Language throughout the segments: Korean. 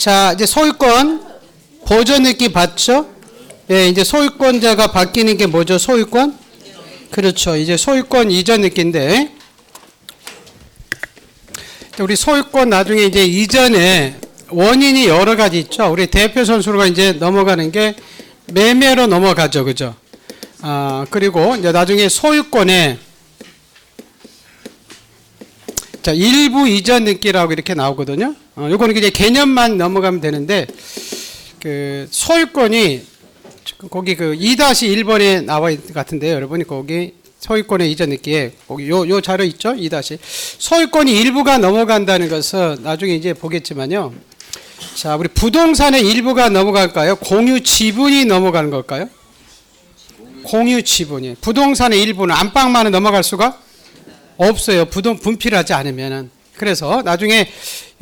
자, 이제 소유권 보존 느낌 봤죠? 예, 이제 소유권자가 바뀌는 게 뭐죠? 소유권? 그렇죠. 이제 소유권 이전 느낌인데, 우리 소유권 나중에 이제 이전에 원인이 여러 가지 있죠. 우리 대표 선수가 이제 넘어가는 게 매매로 넘어가죠. 그죠? 그리고 이제 나중에 소유권에 자, 일부 이전 느끼라고 이렇게 나오거든요. 요거는 이제 개념만 넘어가면 되는데, 그 소유권이 거기 그 2-1번에 나와 있는 것 같은데요. 여러분이 거기 소유권의 이전 느끼에 거기 요 자료 있죠? 2- 소유권이 일부가 넘어간다는 것은 나중에 이제 보겠지만요. 자, 우리 부동산의 일부가 넘어갈까요? 공유 지분이 넘어가는 걸까요? 공유 지분이. 부동산의 일부는 안방만은 넘어갈 수가 없어요. 분필하지 않으면은. 그래서 나중에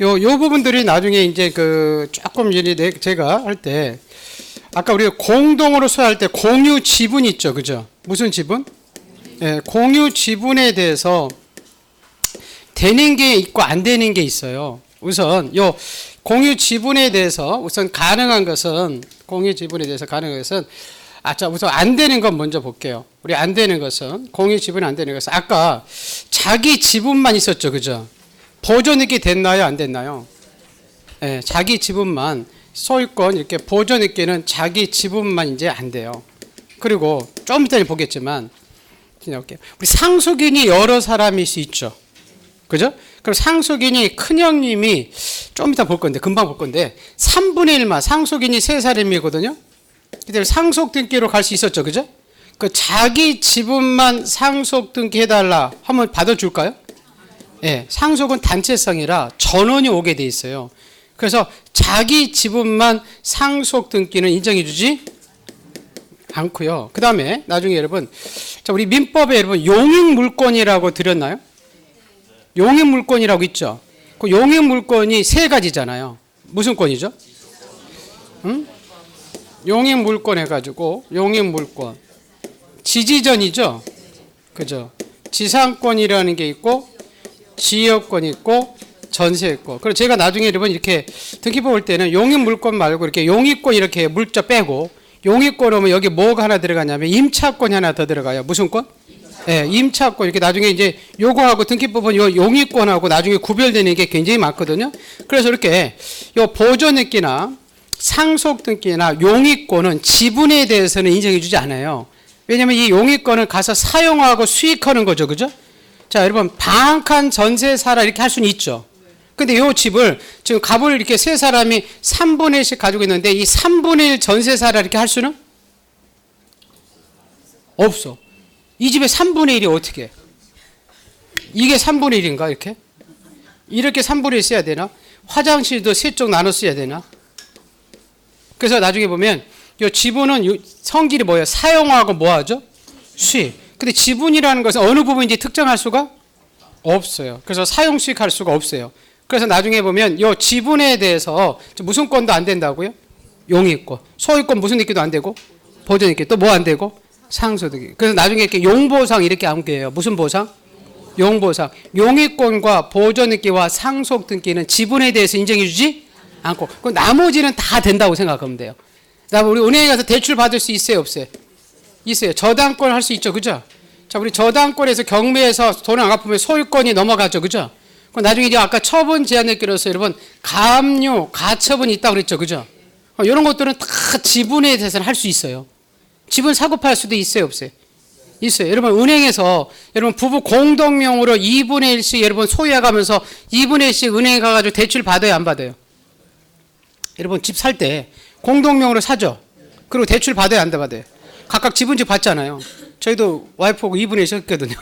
요 부분들이 나중에 이제 그 조금 이제 제가 할 때 아까 우리가 공동으로 소유할 때 공유 지분 있죠. 그죠? 무슨 지분? 예, 공유 지분에 대해서 되는 게 있고 안 되는 게 있어요. 우선 요 공유 지분에 대해서 우선 가능한 것은 공유 지분에 대해서 가능한 것은 자, 우선 안 되는 건 먼저 볼게요. 우리 안 되는 것은, 공유 지분이 안 되는 것은, 아까 자기 지분만 있었죠. 그죠? 보존익이 됐나요? 안 됐나요? 예, 자기 지분만, 소유권, 이렇게 보존익기는 자기 지분만 이제 안 돼요. 그리고 좀 이따 보겠지만, 우리 상속인이 여러 사람일 수 있죠. 그죠? 그럼 상속인이 큰형님이 좀 이따 볼 건데, 금방 볼 건데, 3분의 1만, 상속인이 3사람이거든요? 그때 상속 등기로 갈 수 있었죠. 그죠? 그 자기 지분만 상속 등기 해달라 하면 받아줄까요? 예, 상속은 단체성이라 전원이 오게 돼 있어요. 그래서 자기 지분만 상속 등기는 인정해주지 않고요. 그 다음에 나중에 여러분, 자, 우리 민법에 여러분 용익물권이라고 드렸나요? 용익물권이라고 있죠. 그 용익물권이 세 가지잖아요. 무슨 권이죠? 응? 용익물권 해가지고 용익물권 지지전이죠. 그죠? 지상권이라는 게 있고 지역권 있고 전세권. 그리고 제가 나중에 여러분 이렇게 등기부 볼 때는 용익물권 말고 이렇게 용익권 이렇게 물자 빼고 용익권 오면 여기 뭐가 하나 들어가냐면 임차권이 하나 더 들어가요. 무슨 권? 예, 임차권. 이렇게 나중에 이제 요거하고 등기법은 요 용익권하고 나중에 구별되는 게 굉장히 많거든요. 그래서 이렇게 요 보존익기나 상속 등기나 용익권은 지분에 대해서는 인정해주지 않아요. 왜냐하면 이 용익권을 가서 사용하고 수익하는 거죠. 그죠? 자, 여러분 방 한 칸 전세 사라 이렇게 할 수는 있죠. 근데 이 집을 지금 갑을 이렇게 세 사람이 3분의 1씩 가지고 있는데 이 3분의 1 전세 사라 이렇게 할 수는 없어. 이 집의 3분의 1이 어떻게 해? 이게 3분의 1인가 이렇게? 이렇게 3분의 1 써야 되나? 화장실도 세 쪽 나눠 써야 되나? 그래서 나중에 보면 이 지분은 성질이 뭐예요? 사용하고 뭐하죠? 수익. 근데 지분이라는 것은 어느 부분인지 특정할 수가 없어요. 그래서 사용 수익할 수가 없어요. 그래서 나중에 보면 이 지분에 대해서 무슨 권도 안 된다고요? 용익권. 소유권 무슨 느끼도 안 되고 보존 느끼 또 뭐 안 되고 상소득이. 그래서 나중에 이렇게 용보상 이렇게 암기해요. 무슨 보상? 용보상. 용익권과 보존 느끼와 상속 등기는 지분에 대해서 인정해주지 않고 그 나머지는 다 된다고 생각하면 돼요. 그다음에 우리 은행에 가서 대출 받을 수 있어요, 없어요? 있어요. 저당권 할 수 있죠, 그죠? 자, 우리 저당권에서 경매에서 돈을 안 갚으면 소유권이 넘어가죠, 그죠? 그럼 나중에 이제 아까 처분 제한느끼로서 여러분 가압류, 가처분이 있다고 그랬죠, 그죠? 이런 것들은 다 지분에 대해서는 할 수 있어요. 지분 사고 팔 수도 있어요, 없어요? 있어요. 여러분 은행에서 여러분 부부 공동명으로 2분의 1씩 여러분 소유해가면서 2분의 1씩 은행에 가가지고 대출 받아요, 안 받아요? 여러분 집 살 때 공동명으로 사죠. 그리고 대출 받아요, 안 받아요? 각각 지분집 받잖아요. 저희도 와이프하고 2분의 1 썼거든요.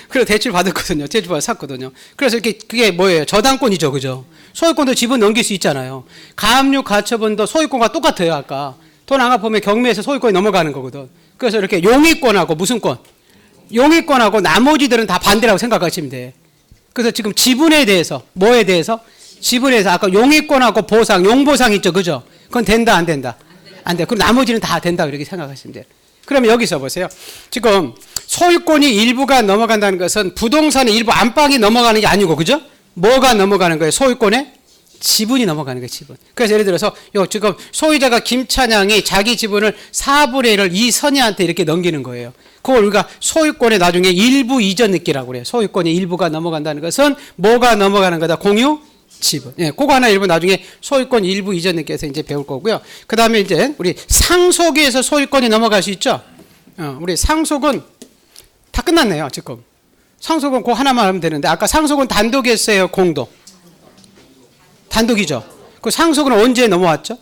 그래서 대출 받았거든요. 대출 받아 샀거든요. 그래서 이렇게 그게 뭐예요? 저당권이죠, 그죠? 소유권도 지분 넘길 수 있잖아요. 가압류, 가처분도 소유권과 똑같아요. 아까 돈 안 갚으면 경매에서 소유권이 넘어가는 거거든. 그래서 이렇게 용익권하고 무슨 권? 용익권하고 나머지들은 다 반대라고 생각하시면 돼. 그래서 지금 지분에 대해서 뭐에 대해서? 지분에 대해서 아까 용익권하고 보상, 용보상 있죠, 그죠? 그건 된다, 안 된다? 안 돼. 그럼 나머지는 다 된다 이렇게 생각하시면 돼요. 그러면 여기서 보세요. 지금 소유권이 일부가 넘어간다는 것은 부동산의 일부 안방이 넘어가는 게 아니고, 그죠? 뭐가 넘어가는 거예요? 소유권의 지분이 넘어가는 거예요, 지분. 그래서 예를 들어서 지금 소유자가 김찬양이 자기 지분을 4분의 1을 이선희한테 이렇게 넘기는 거예요. 그걸 우리가 소유권의 나중에 일부 이전 느끼라고 그래요. 소유권의 일부가 넘어간다는 것은 뭐가 넘어가는 거다? 공유 지분. 예, 그거 하나 일부 나중에 소유권 일부 이전 느끼에서 이제 배울 거고요. 그 다음에 이제 우리 상속에서 소유권이 넘어갈 수 있죠? 우리 상속은 다 끝났네요, 지금. 상속은 그거 하나만 하면 되는데, 아까 상속은 단독이었어요, 공동? 단독이죠. 그 상속은 언제 넘어왔죠?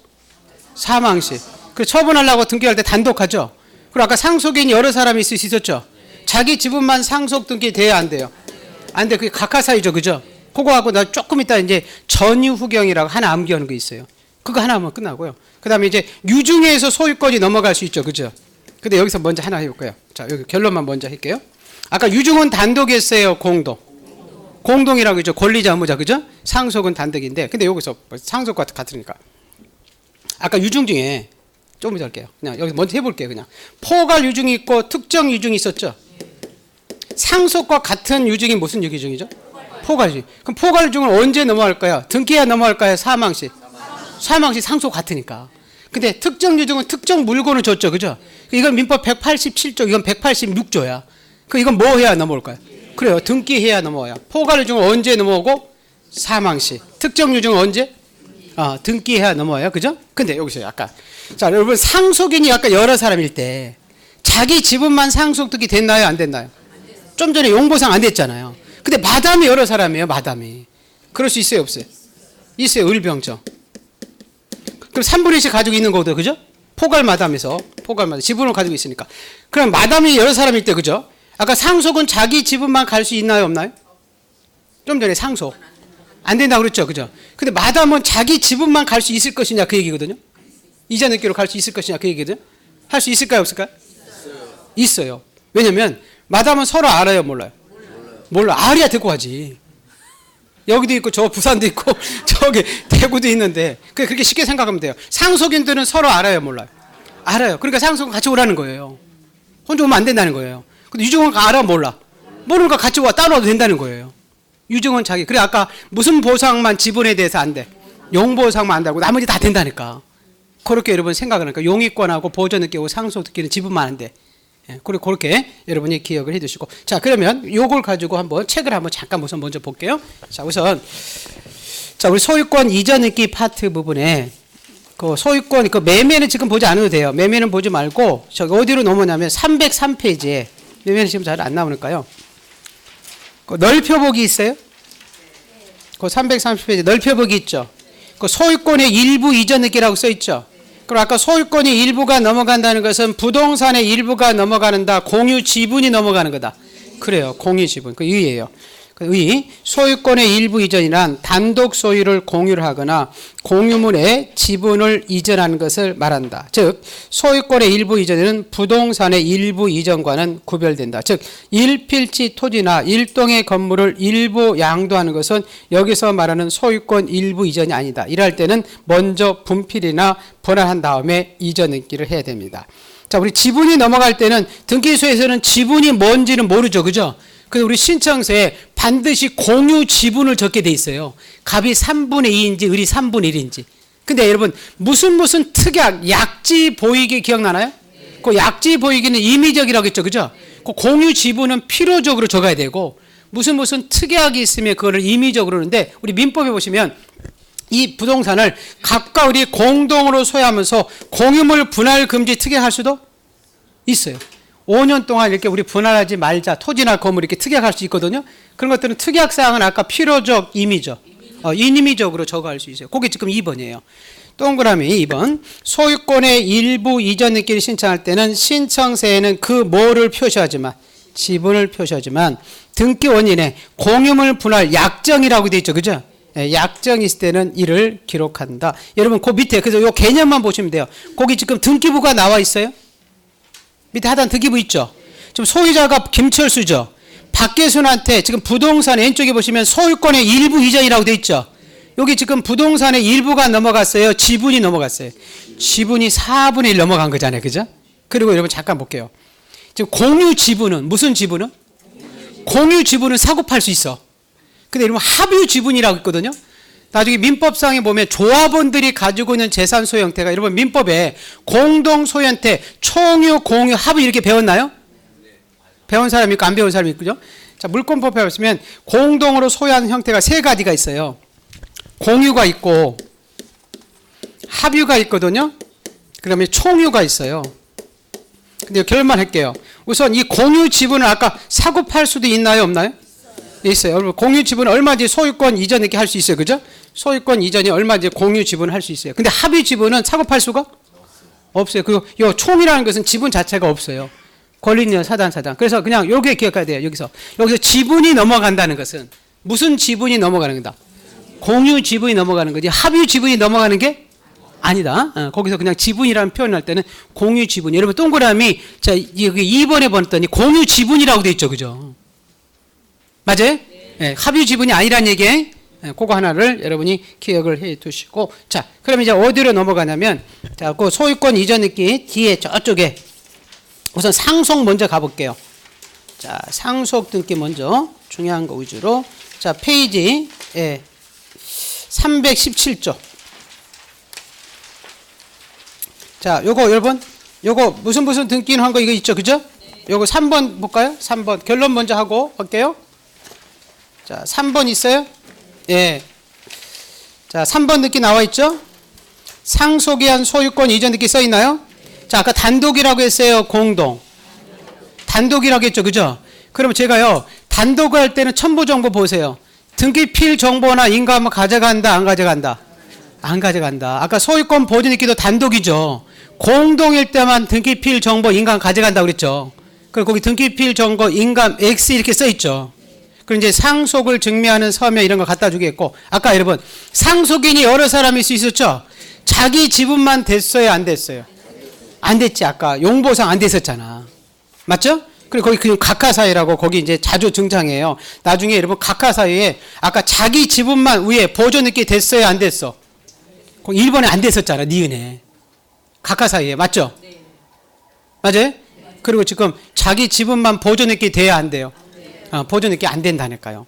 사망 시. 그 처분하려고 등기할 때 단독하죠. 그리고 아까 상속인이 여러 사람이 있을 수 있었죠. 자기 지분만 상속 등기 돼야 안 돼요. 안 돼. 그게 각하사유죠, 그죠? 그거 하고 나 조금 이따 이제 전유후경이라고 하나 암기하는 거 있어요. 그거 하나 하면 끝나고요. 그 다음에 이제 유중에서 소유권이 넘어갈 수 있죠, 그죠? 근데 여기서 먼저 하나 해볼게요. 자, 여기 결론만 먼저 할게요. 아까 유중은 단독이었어요, 공동? 공동이라고 했죠. 권리자 의무자, 그죠? 상속은 단독인데, 근데 여기서 상속과 같으니까. 아까 유중 중에 조금 더 할게요. 그냥 여기서 먼저 해볼게요. 그냥 포괄 유중이 있고 특정 유중이 있었죠. 상속과 같은 유중이 무슨 유중이죠? 포괄 유중. 그럼 포괄 유중은 언제 넘어갈까요? 등기해야 넘어갈까요? 사망시. 사망시 상속 같으니까. 근데 특정 유중은 특정 물건을 줬죠, 그죠? 이건 민법 187조, 이건 186조야. 그 이건 뭐 해야 넘어올까요? 그래요. 등기해야 넘어와요. 포괄 유중은 언제 넘어오고? 사망시. 특정 유중은 언제? 등기해야 넘어와요. 그죠? 근데 여기서 아까 자, 여러분 상속인이 아까 여러 사람일 때 자기 지분만 상속 등기 됐나요? 안 됐나요? 좀 전에 용보상 안 됐잖아요. 근데 마담이 여러 사람이에요. 마담이. 그럴 수 있어요? 없어요? 있어요. 을병정. 그럼 3분의 1씩 가지고 있는 거거든. 그죠? 포괄 마담에서 지분을 가지고 있으니까. 그럼 마담이 여러 사람일 때 그죠? 아까 상속은 자기 지분만 갈 수 있나요? 없나요? 좀 전에 상속. 안 된다고 그랬죠. 그죠? 근데 마담은 자기 지분만 갈 수 있을 것이냐 그 얘기거든요. 이자 늦기로 갈 수 있을 것이냐 그 얘기거든요. 할 수 있을까요? 없을까요? 있어요. 왜냐면 마담은 서로 알아요? 몰라요? 몰라. 알아야 데리고 가지. 여기도 있고 저 부산도 있고 저기 대구도 있는데 그렇게 쉽게 생각하면 돼요. 상속인들은 서로 알아요? 몰라요? 알아요. 그러니까 상속은 같이 오라는 거예요. 혼자 오면 안 된다는 거예요. 근데 유증은 알아? 몰라? 모르니까 같이 와. 따로 와도 된다는 거예요. 유증은 자기. 그래 아까 무슨 보상만 지분에 대해서 안 돼. 용보상만 안 되고 나머지 다 된다니까. 그렇게 여러분 생각을 하니까 용의권하고 보전 느끼고 상속 느끼는 지분만 안 돼. 예, 그리고 그렇게 여러분이 기억을 해 두시고. 자, 그러면 요걸 가지고 한번 책을 한번 잠깐 우선 먼저 볼게요. 자, 우선 자, 우리 소유권 이전 느끼 파트 부분에 그 소유권 그 매매는 지금 보지 않아도 돼요. 매매는 보지 말고 저기 어디로 넘어냐면 303페이지에 매매는 지금 잘 안 나오니까요. 그 넓혀보기 있어요? 그 330페이지 넓혀보기 있죠. 그 소유권의 일부 이전 느끼라고 써 있죠. 그럼 아까 소유권이 일부가 넘어간다는 것은 부동산의 일부가 넘어가는다. 공유 지분이 넘어가는 거다. 그래요. 공유 지분. 그 의의예요. 의 소유권의 일부 이전이란 단독 소유를 공유를 하거나 공유물의 지분을 이전하는 것을 말한다. 즉 소유권의 일부 이전은 부동산의 일부 이전과는 구별된다. 즉 일필지 토지나 일동의 건물을 일부 양도하는 것은 여기서 말하는 소유권 일부 이전이 아니다. 이럴 때는 먼저 분필이나 분할한 다음에 이전 등기를 해야 됩니다. 자, 우리 지분이 넘어갈 때는 등기소에서는 지분이 뭔지는 모르죠. 그죠? 그래서 우리 신청서에 반드시 공유 지분을 적게 돼 있어요. 갑이 3분의 2인지 을이 3분의 1인지. 근데 여러분 무슨 특약 약지 보이기 기억나나요? 그 약지 보이기는 임의적이라고 했죠. 그죠? 그 공유 지분은 필요적으로 적어야 되고 무슨 특약이 있으면 그거를 임의적으로 하는데 우리 민법에 보시면 이 부동산을 갑과 을이 공동으로 소유하면서 공유물 분할 금지 특약할 수도 있어요. 5년 동안 이렇게 우리 분할하지 말자. 토지나 건물 이렇게 특약할 수 있거든요. 그런 것들은 특약사항은 아까 필요적, 임의적, 인임의적으로 적어할 수 있어요. 그게 지금 2번이에요. 동그라미 2번. 소유권의 일부 이전 등기를 신청할 때는 신청서에는 그 뭐를 표시하지만 지분을 표시하지만 등기 원인에 공유물 분할 약정이라고 돼 있죠. 그죠? 약정이 있을 때는 이를 기록한다. 여러분 그 밑에 그래서 이 개념만 보시면 돼요. 거기 지금 등기부가 나와 있어요. 밑에 하단 등기부 있죠. 지금 소유자가 김철수죠. 박계순한테 지금 부동산 왼쪽에 보시면 소유권의 일부 이전이라고 돼 있죠. 여기 지금 부동산의 일부가 넘어갔어요. 지분이 넘어갔어요. 지분이 4분의 1 넘어간 거잖아요. 그죠? 그리고 여러분 잠깐 볼게요. 지금 공유 지분은 무슨 지분은? 공유 지분은 사고 팔 수 있어. 근데 여러분 합유 지분이라고 있거든요. 나중에 민법상에 보면 조합원들이 가지고 있는 재산 소유 형태가 여러분 민법에 공동 소유 형태, 총유, 공유, 합의 이렇게 배웠나요? 배운 사람이 있고 안 배운 사람이 있고요. 자, 물권법에 보시면 공동으로 소유하는 형태가 세 가지가 있어요. 공유가 있고 합유가 있거든요. 그다음에 총유가 있어요. 근데 결론만 할게요. 우선 이 공유 지분을 아까 사고 팔 수도 있나요, 없나요? 있어요. 여러분 공유 지분은 얼마든지 소유권 이전 이렇게 할 수 있어요, 그죠? 소유권 이전이 얼마든지 공유 지분을 할 수 있어요. 근데 합의 지분은 사고 팔 수가 없어요. 그리고 이 총이라는 것은 지분 자체가 없어요. 권리인연 사단. 그래서 그냥 요게 기억해야 돼요. 여기서 지분이 넘어간다는 것은 무슨 지분이 넘어가는 거다? 공유 지분이 넘어가는 거지. 합의 지분이 넘어가는 게 아니다. 거기서 그냥 지분이라는 표현을 할 때는 공유 지분. 여러분 동그라미 자 여기 2번에 봤더니 공유 지분이라고 돼 있죠, 그죠? 맞아요? 네, 합의 지분이 아니란 얘기에 그거 하나를 여러분이 기억을 해 두시고 자, 그럼 이제 어디로 넘어가냐면 자, 그 소유권 이전 읽기 뒤에 저쪽에 우선 상속 먼저 가볼게요. 자, 상속 등기 먼저 중요한 거 위주로 자, 페이지 317조. 자, 요거 여러분 요거 무슨 등기는 한 거 이거 있죠, 그죠? 요거 3번 볼까요? 3번 결론 먼저 하고 볼게요. 자, 3번 있어요? 예. 자, 3번 등기 나와 있죠? 상속에 한 소유권 이전 등기 써 있나요? 자, 아까 단독이라고 했어요, 공동? 단독이라고 했죠, 그죠? 그럼 제가요, 단독 할 때는 첨부 정보 보세요. 등기필 정보나 인감을 가져간다, 안 가져간다? 안 가져간다. 아까 소유권 보존 등기도 단독이죠. 공동일 때만 등기필 정보, 인감 가져간다고 그랬죠. 그리고 거기 등기필 정보, 인감, X 이렇게 써 있죠. 그리고 이제 상속을 증명하는 서면 이런 거 갖다 주겠고, 아까 여러분, 상속인이 여러 사람일 수 있었죠? 자기 지분만 됐어요, 안 됐어요? 안 됐지. 아까 용보상 안 됐었잖아. 맞죠? 그리고 거기 그냥 각하사유라고 거기 이제 자주 등장해요. 나중에 여러분 각하사유에 아까 자기 지분만 위에 보존 있게 됐어요, 안 됐어? 거기 1번에 안 됐었잖아, 니은에. 각하사유에. 맞죠? 맞아요? 그리고 지금 자기 지분만 보존 있게 돼야 안 돼요? 보존 있게 안 된다니까요.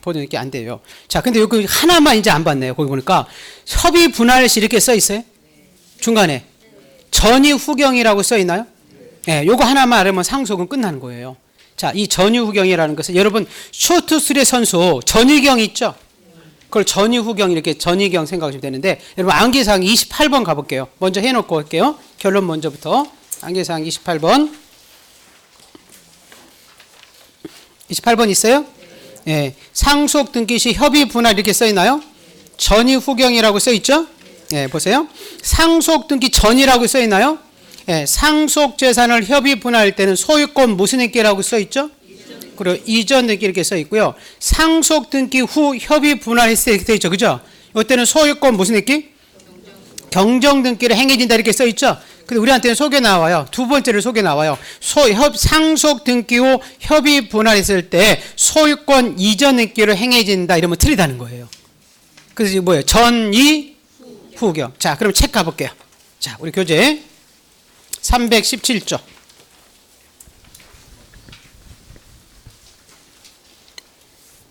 보존 있게 안 돼요. 자, 근데 여기 하나만 이제 안 봤네요. 거기 보니까 협의 분할시 이렇게 써 있어요. 중간에. 전이 후경이라고 써 있나요? 예, 요거 하나만 알으면 상속은 끝나는 거예요. 자, 이 전유 후경이라는 것은 여러분 쇼트술의 선수 전유경 있죠? 그걸 전유 후경 이렇게 전유경 생각하시면 되는데 여러분 암기사항 28번 가볼게요. 먼저 해놓고 할게요. 결론 먼저부터 암기사항 28번. 28번 있어요? 예, 상속 등기 시 협의 분할 이렇게 써 있나요? 전이 후경이라고 써 있죠? 예, 보세요. 상속 등기 전이라고 써 있나요? 예, 상속 재산을 협의 분할할 때는 소유권 무슨 등기라고 써 있죠? 그리고 이전 등기 이렇게 써 있고요. 상속 등기 후 협의 분할했을 때 이렇게 써 있죠, 그죠? 이때는 소유권 무슨 등기? 경정 등기를 행해진다 이렇게 써 있죠? 근데 우리한테는 속에 나와요. 두 번째를 속에 나와요. 상속 등기 후 협의 분할했을 때 소유권 이전 등기를 행해진다 이러면 틀리다는 거예요. 그래서 이게 뭐예요? 전이 후경. 자, 그럼 책 가볼게요. 자, 우리 교재 317조.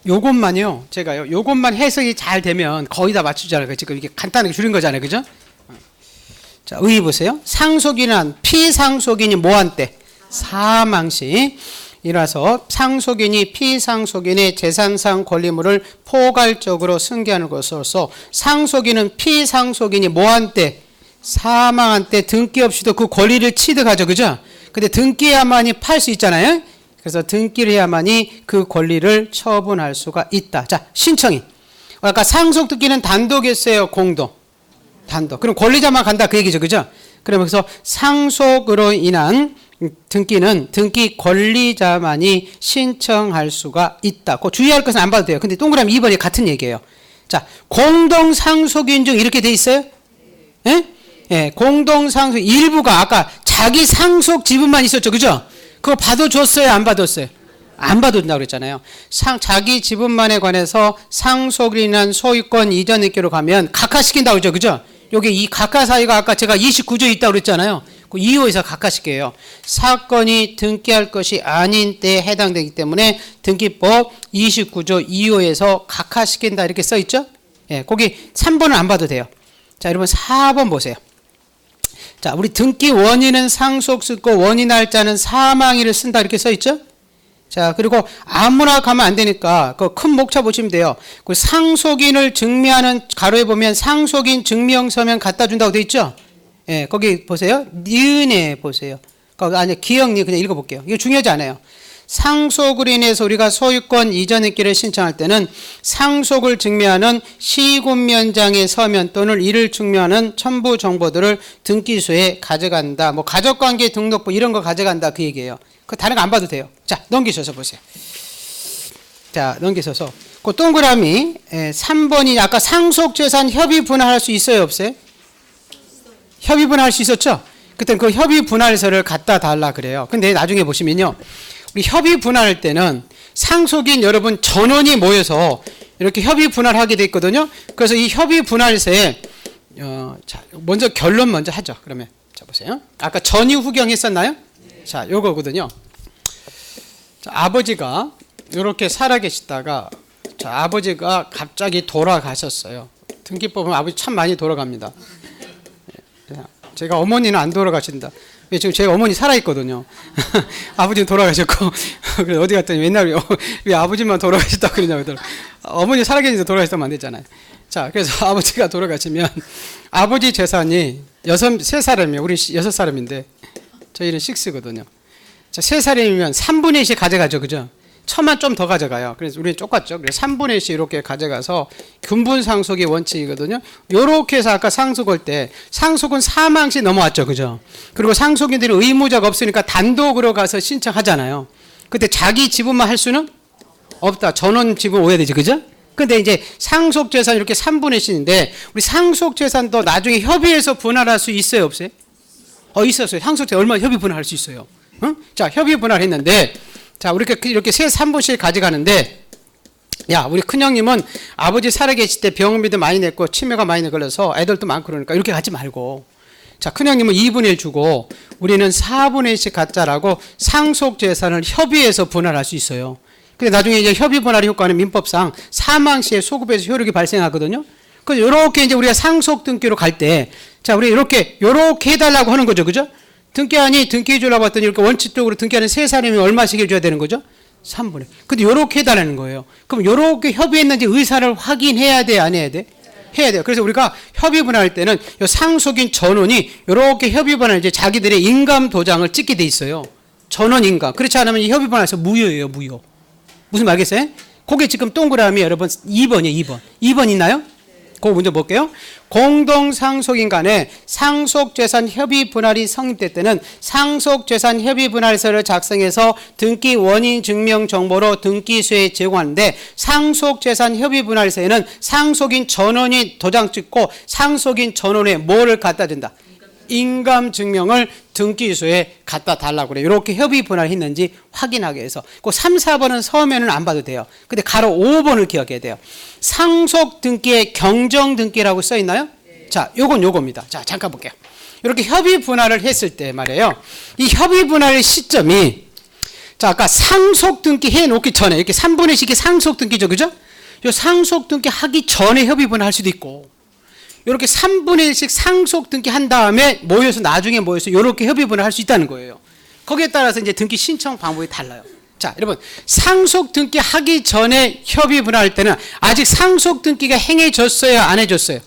요것만요. 제가요. 요것만 해석이 잘 되면 거의 다 맞추잖아요. 지금 이게 간단하게 줄인 거잖아요. 그죠? 자, 의의 보세요. 상속인은 피상속인이 뭐한 때? 사망시. 이라서 상속인이 피상속인의 재산상 권리물을 포괄적으로 승계하는 것으로서 상속인은 피상속인이 뭐한 때? 사망한 때 등기 없이도 그 권리를 취득하죠. 그죠? 근데 등기해야만이 팔 수 있잖아요. 그래서 등기를 해야만이 그 권리를 처분할 수가 있다. 자, 신청인. 아까 상속 등기는 단독이었어요, 공동? 단독. 그럼 권리자만 간다 그 얘기죠. 그죠? 그러면서 상속으로 인한 등기는 등기 권리자만이 신청할 수가 있다. 그 주의할 것은 안 봐도 돼요. 근데 동그라미 2번이 같은 얘기예요. 자, 공동 상속인 중 이렇게 돼 있어요? 예? 예, 공동 상속 일부가 아까 자기 상속 지분만 있었죠. 그죠? 그거 받아줬어요, 안 받았어요? 안 받아준다고 그랬잖아요. 자기 지분만에 관해서 상속으로 인한 소유권 이전 등기로 가면 각하시킨다고 그러죠. 그죠? 여기 이 각하사유가 아까 제가 29조에 있다고 그랬잖아요. 그 2호에서 각하시켜요. 사건이 등기할 것이 아닌 때에 해당되기 때문에 등기법 29조 2호에서 각하시킨다 이렇게 써 있죠? 예, 거기 3번은 안 봐도 돼요. 자, 여러분 4번 보세요. 자, 우리 등기 원인은 상속 쓰고 원인 날짜는 사망일을 쓴다 이렇게 써 있죠? 자, 그리고 아무나 가면 안 되니까 그 큰 목차 보시면 돼요. 그 상속인을 증명하는 가로에 보면 상속인 증명서면 갖다 준다고 돼 있죠? 예, 거기 보세요. 니은에 보세요. 아니, 기억니 그냥 읽어볼게요. 이거 중요하지 않아요. 상속으로 인해서 우리가 소유권 이전 등기를 신청할 때는 상속을 증명하는 시군면장의 서면 또는 이를 증명하는 첨부 정보들을 등기소에 가져간다. 뭐 가족관계 등록부 이런 거 가져간다 그 얘기예요. 그 다른 거 안 봐도 돼요. 자, 넘기셔서 보세요. 자, 넘기셔서 그 동그라미 3번이 아까 상속재산 협의 분할할 수 있어요, 없어요? 협의 분할할 수 있었죠? 그때 그 협의 분할서를 갖다 달라 그래요. 근데 나중에 보시면요. 우리 협의 분할할 때는 상속인 여러분 전원이 모여서 이렇게 협의 분할하게 돼 있거든요. 그래서 이 협의 분할서에 자, 먼저 결론 먼저 하죠. 그러면 자 보세요. 아까 전이 후경 했었나요? 자, 요거거든요. 자, 아버지가 이렇게 살아계시다가 자, 아버지가 갑자기 돌아가셨어요. 등기법은 아버지 참 많이 돌아갑니다. 제가 어머니는 안 돌아가신다. 지금 제 어머니 살아있거든요. 아버지는 돌아가셨고 그래서 어디 갔더니 맨날 왜 아버지만 돌아가셨다고 그러냐고 그러더라고요. 어머니 살아계신데 돌아가셨다면 안 되잖아요. 자, 그래서 아버지가 돌아가시면 아버지 재산이 3사람이에요. 우리 6사람인데 저희는 6거든요. 자, 3사람이면 3분의 1씩 가져가죠. 그죠? 천만 좀 더 가져가요. 그래서 우리는 똑같죠. 그래서 3분의 1씩 이렇게 가져가서 근분상속의 원칙이거든요. 요렇게 해서 아까 상속할 때 상속은 사망시 넘어왔죠. 그죠? 그리고 상속인들이 의무자가 없으니까 단독으로 가서 신청하잖아요. 근데 자기 지분만 할 수는 없다. 전원 지분 오야 되지. 그죠? 근데 이제 상속재산 이렇게 3분의 1인데 우리 상속재산도 나중에 협의해서 분할할 수 있어요. 없어요? 있었어요. 상속재산 얼마 협의 분할할 수 있어요. 응? 자, 협의 분할했는데 자, 우리 이렇게 3분씩 가져가는데, 야, 우리 큰형님은 아버지 살아계실 때 병원비도 많이 냈고, 치매가 많이 걸려서 애들도 많고 그러니까 이렇게 가지 말고, 자, 큰형님은 2분의 1 주고, 우리는 4분의 1씩 갖자라고 상속재산을 협의해서 분할할 수 있어요. 근데 나중에 이제 협의 분할의 효과는 민법상 사망 시에 소급해서 효력이 발생하거든요. 그래서 이렇게 이제 우리가 상속 등기로 갈 때, 자, 우리 이렇게 해달라고 하는 거죠. 그죠? 등기한이 등기해 주려고 했더니 이렇게 원칙적으로 등기하는 3사람이 얼마씩 해줘야 되는 거죠? 3분의. 근데 요렇게 해달라는 거예요. 그럼 요렇게 협의했는지 의사를 확인해야 돼, 안 해야 돼? 해야 돼요. 그래서 우리가 협의 분할할 때는 요 상속인 전원이 요렇게 협의 분할 이제 자기들의 인감 도장을 찍게 돼 있어요. 전원 인감. 그렇지 않으면 이 협의 분할에서 무효예요, 무효. 무슨 말겠어요? 그게 지금 동그라미 여러분 2번이에요, 2번. 2번 있나요? 그거 먼저 볼게요. 공동상속인 간에 상속재산 협의 분할이 성립될 때는 상속재산 협의 분할서를 작성해서 등기 원인 증명 정보로 등기소에 제공하는데 상속재산 협의 분할서에는 상속인 전원이 도장 찍고 상속인 전원에 뭐를 갖다 준다? 인감 증명을 등기소에 갖다 달라고 그래요. 이렇게 협의 분할했는지 확인하기 위해서. 그 3, 4번은 서면은 안 봐도 돼요. 근데 가로 5번을 기억해야 돼요. 상속 등기에 경정 등기라고 써 있나요? 자, 요겁니다. 자, 잠깐 볼게요. 이렇게 협의 분할을 했을 때 말이에요. 이 협의 분할의 시점이 자, 아까 상속 등기 해 놓기 전에 이렇게 3분의 1씩 상속 등기죠. 그죠? 요 상속 등기 하기 전에 협의 분할 할 수도 있고 이렇게 3분의 1씩 상속 등기 한 다음에 나중에 모여서 이렇게 협의 분할 할 수 있다는 거예요. 거기에 따라서 이제 등기 신청 방법이 달라요. 자, 여러분, 상속 등기 하기 전에 협의 분할할 때는 아직 상속 등기가 행해졌어요, 안 해졌어요?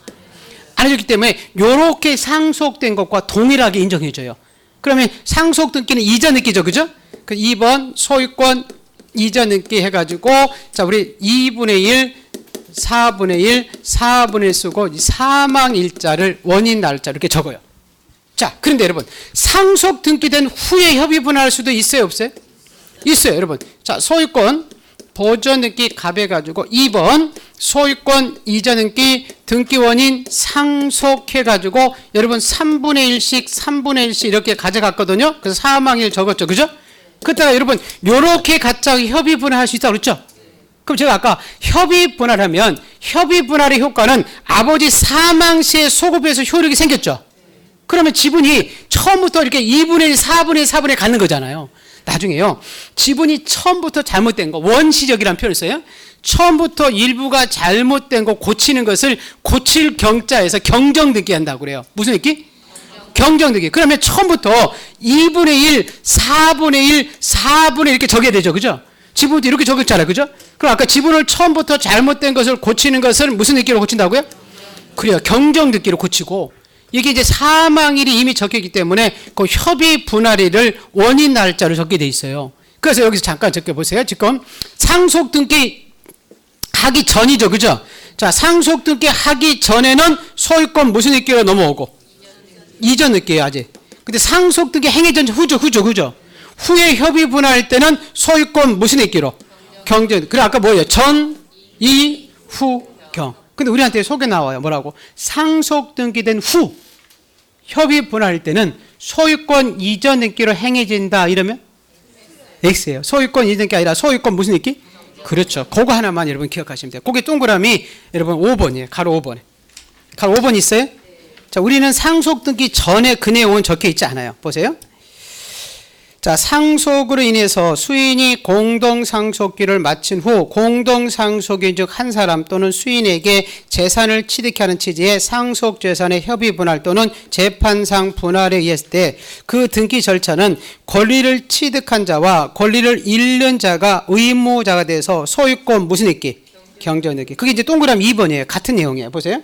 안 해졌기 때문에 이렇게 상속된 것과 동일하게 인정해줘요. 그러면 상속 등기는 이전 등기죠, 그죠? 그 2번 소유권 이전 등기 해가지고 자, 우리 2분의 1 4분의 1, 4분의 1 쓰고 사망 일자를 원인 날짜 이렇게 적어요. 자, 그런데 여러분 상속 등기된 후에 협의 분할할 수도 있어요, 없어요? 있어요, 여러분. 자, 소유권 보존 등기 갑해가지고 2번 소유권 이전 등기 등기 원인 상속해가지고 여러분 3분의 1씩 이렇게 가져갔거든요. 그래서 사망일 적었죠, 그죠? 그때가 여러분 요렇게 갖자 협의 분할할 수 있다고 그랬죠? 그럼 제가 아까 협의 분할하면 협의 분할의 효과는 아버지 사망 시에 소급해서 효력이 생겼죠. 그러면 지분이 처음부터 이렇게 2분의 1, 4분의 1, 4분의 1 갖는 거잖아요. 나중에요. 지분이 처음부터 잘못된 거 원시적이라는 표현을 써요. 처음부터 일부가 잘못된 거 고치는 것을 고칠 경자에서 경정듣기 한다고 그래요. 무슨 듣기? 경정듣기. 그러면 처음부터 2분의 1, 4분의 1, 4분의 1 이렇게 적어야 되죠. 그죠? 지분부터 이렇게 적었잖아요. 그죠? 그럼 아까 지분을 처음부터 잘못된 것을 고치는 것을 무슨 듣기로 고친다고요? 그래요. 경정듣기로 고치고, 이게 이제 사망일이 이미 적혀있기 때문에 그 협의 분할일을 원인 날짜로 적게 돼 있어요. 그래서 여기서 잠깐 적혀보세요. 지금 상속등기 하기 전이죠. 그죠? 자, 상속등기 하기 전에는 소유권 무슨 느끼로 넘어오고? 이전 느끼예요, 아직. 근데 상속등기 행위 전 후죠. 후에 협의 분할할 때는 소유권 무슨 느끼로? 경전. 그래, 아까 뭐예요? 전, 이, 후, 경. 근데 우리한테 속에 나와요. 뭐라고? 상속등기된 후 협의 분할할 때는 소유권 이전 느끼로 행해진다. 이러면? X예요. 소유권 이전 느끼 아니라 소유권 무슨 느끼? 그렇죠. 그거 하나만 여러분 기억하시면 돼요. 그게 동그라미 여러분 5번이에요. 가로 5번에. 가로 5번 있어요? 자, 우리는 상속등기 전에 그 내용은 적혀 있지 않아요. 보세요. 자, 상속으로 인해서 수인이 공동상속기를 마친 후 공동상속인 즉 한 사람 또는 수인에게 재산을 취득케 하는 취지의 상속재산의 협의 분할 또는 재판상 분할에 의했을 때 그 등기 절차는 권리를 취득한 자와 권리를 잃는 자가 의무자가 돼서 소유권 무슨 느끼? 경전 느끼. 그게 이제 동그라미 2번이에요. 같은 내용이에요. 보세요.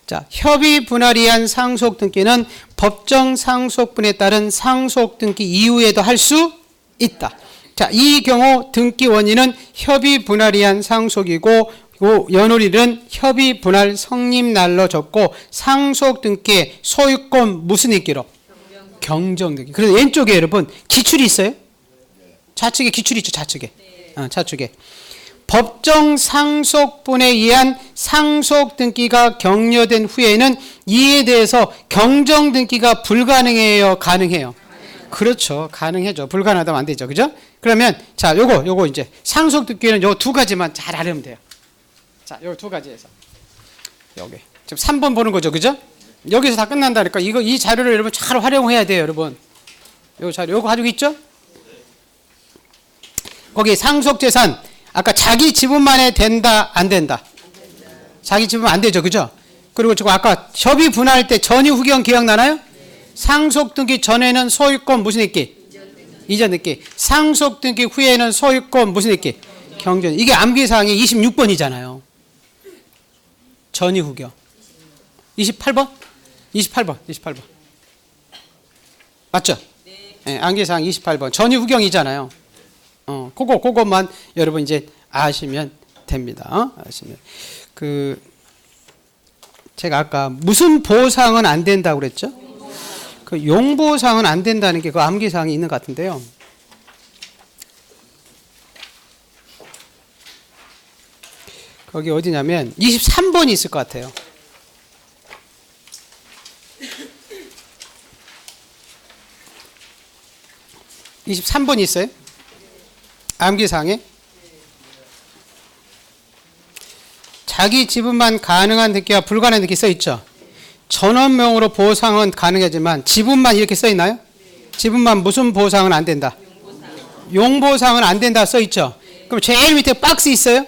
자, 협의 분할이 한 상속 등기는 법정 상속분에 따른 상속 등기 이후에도 할 수 있다. 자, 이 경우 등기 원인은 협의 분할이 한 상속이고 연홀일은 협의 분할 성립 날로 적고 상속 등기에 소유권 무슨 있기로? 경정 등기. 그래서 왼쪽에 여러분 기출이 있어요? 좌측에 기출이 있죠. 좌측에. 좌측에. 법정 상속분에 의한 상속 등기가 격려된 후에는 이에 대해서 경정 등기가 불가능해요, 가능해요? 그렇죠. 가능해죠. 불가능하다면 안 되죠. 그죠? 그러면 자, 요거 이제 상속 등기는 요 두 가지만 잘 알으면 돼요. 자, 요 두 가지에서. 여기. 지금 3번 보는 거죠. 그죠? 여기서 다 끝난다니까. 이 자료를 여러분 잘 활용해야 돼요, 여러분. 요 자료 요거 가지고 있죠? 거기 상속 재산 아까 자기 지분만에 된다, 안 된다? 자기 지분 안 되죠. 그죠? 그리고 지금 아까 협의 분할할 때 전이 후경 기억나나요? 상속 등기 전에는 소유권 무슨 있기? 이전 있기. 상속 등기 후에는 소유권 무슨 있기? 경전. 이게 암기사항이 26번이잖아요. 전이 후경. 28번? 28번. 맞죠? 네, 암기사항 28번. 전이 후경이잖아요. 그것만 여러분 이제 아시면 됩니다. 아시면. 제가 아까 무슨 보상은 안 된다고 그랬죠? 그 용보상은 안 된다는 게 그 암기사항이 있는 것 같은데요. 거기 어디냐면 23번이 있을 것 같아요. (23번이) 있어요? 암기사항에 자기 지분만 가능한 등기와 불가능한 등기 써있죠. 전원명으로 보상은 가능하지만 지분만 이렇게 써있나요? 지분만 무슨 보상은 안 된다? 용보상은 안 된다 써있죠. 그럼 제일 밑에 박스 있어요?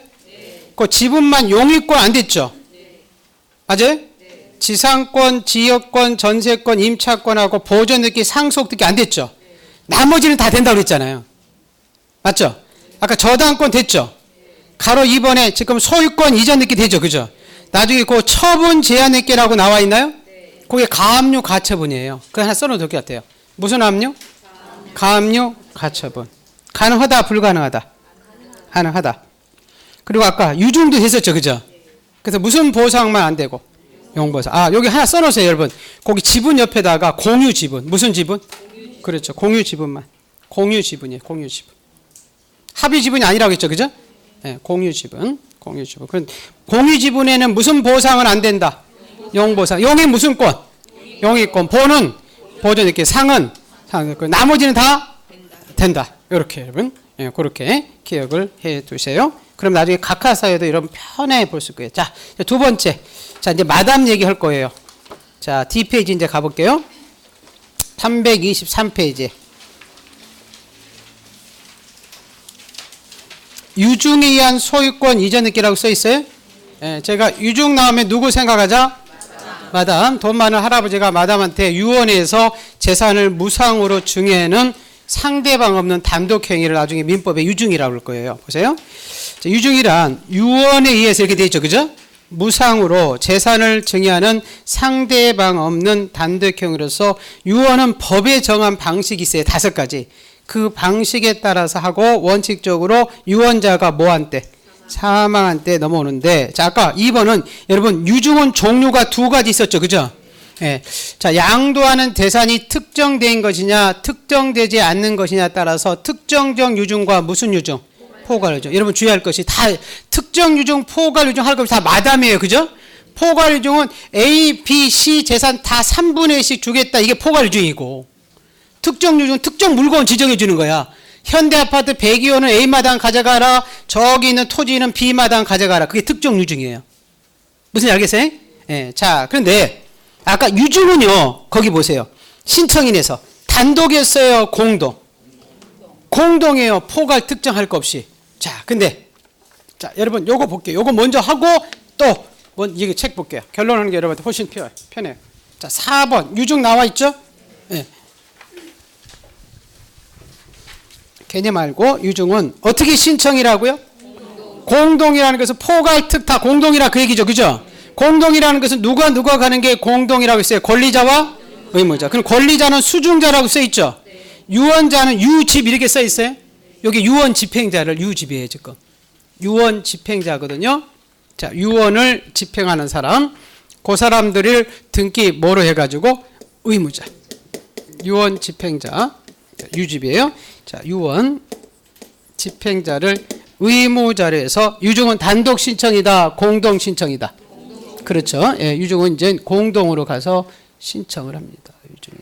그 지분만 용의권 안 됐죠. 맞아요? 지상권, 지역권, 전세권, 임차권하고 보존등기, 상속등기 안 됐죠. 나머지는 다 된다고 그랬잖아요. 맞죠? 아까 저당권 됐죠? 가로 2번에 지금 소유권 이전 느끼 되죠? 그죠? 나중에 그 처분 제한 느끼라고 나와 있나요? 그게 가압류 가처분이에요. 그거 하나 써놓을 것 같아요. 무슨 압류? 가압류 가처분. 가능하다, 불가능하다? 가능하다. 그리고 아까 유증도 됐었죠? 그죠? 그래서 무슨 보상만 안 되고? 용보상. 여기 하나 써놓으세요, 여러분. 거기 지분 옆에다가 공유 지분. 무슨 지분? 그렇죠. 공유 지분만. 공유 지분이에요. 공유 지분. 합의 지분이 아니라고 했죠. 그죠? 네, 공유 지분. 공유 지분. 그럼 공유 지분에는 무슨 보상은 안 된다? 용보상. 용이 무슨 권? 용의권. 보는 보존 이렇게 상은 나머지는 다 된다. 이렇게 여러분. 예, 그렇게 기억을 해 두세요. 그럼 나중에 각하사에도 이런 편하게 볼 수 있고요. 자, 두 번째. 자, 이제 마담 얘기할 거예요. 자, D페이지 이제 가볼게요. 323페이지. 유중에 의한 소유권 이전 느끼라고 써 있어요. 예, 제가 유중 나오면 누구 생각하자? 마담. 돈 많은 할아버지가 마담한테 유언해서 재산을 무상으로 증여하는 상대방 없는 단독 행위를 나중에 민법에 유중이라고 할 거예요. 보세요. 자, 유중이란 유언에 의해서 이렇게 돼 있죠. 그죠? 무상으로 재산을 증여하는 상대방 없는 단독 행위로서 유언은 법에 정한 방식이 있어요. 5가지. 그 방식에 따라서 하고 원칙적으로 유언자가 뭐한 때? 사망한 때 넘어오는데, 자, 아까 2번은 여러분 유중은 종류가 2가지 있었죠. 그죠? 예. 자, 양도하는 대상이 특정된 것이냐 특정되지 않는 것이냐 따라서 특정적 유중과 무슨 유중? 포괄 유중. 여러분 주의할 것이 다 특정 유중, 포괄 유중 할 것이 다 마담이에요. 그죠? 포괄 유중은 A, B, C 재산 다 3분의 1씩 주겠다. 이게 포괄 유중이고, 특정 유중은 특정 물건 지정해 주는 거야. 현대아파트 102호는 A마당 가져가라. 저기 있는 토지는 B마당 가져가라. 그게 특정 유중이에요. 무슨 일 알겠어요? 예. 자, 그런데 아까 유중은요, 거기 보세요. 신청인에서 단독이었어요, 공동? 공동이에요. 포괄 특정할 거 없이. 자, 근데 자, 여러분 요거 볼게요. 요거 먼저 하고 또 이게 책 볼게요. 결론하는 게 여러분한테 훨씬 편해요. 자, 4번 유중 나와 있죠? 예. 개념 알고 유중은 어떻게 신청이라고요? 공동이라는 것은 포괄 특타 공동이라 그 얘기죠. 그죠? 공동이라는 것은 누가 가는 게 공동이라고 했어요. 권리자와 의무자. 그럼 권리자는 수중자라고 써 있죠. 유언자는 유집 이렇게 써 있어요. 여기 유언 집행자를 유집이에요. 지금 유언 집행자거든요. 자, 유언을 집행하는 사람, 그 사람들을 등기 뭐로 해가지고 의무자. 유언 집행자 유집이에요. 자, 유언 집행자를 의무자로 해서 유중은 단독 신청이다, 공동 신청이다. 그렇죠. 예, 유중은 이제 공동으로 가서 신청을 합니다. 유중이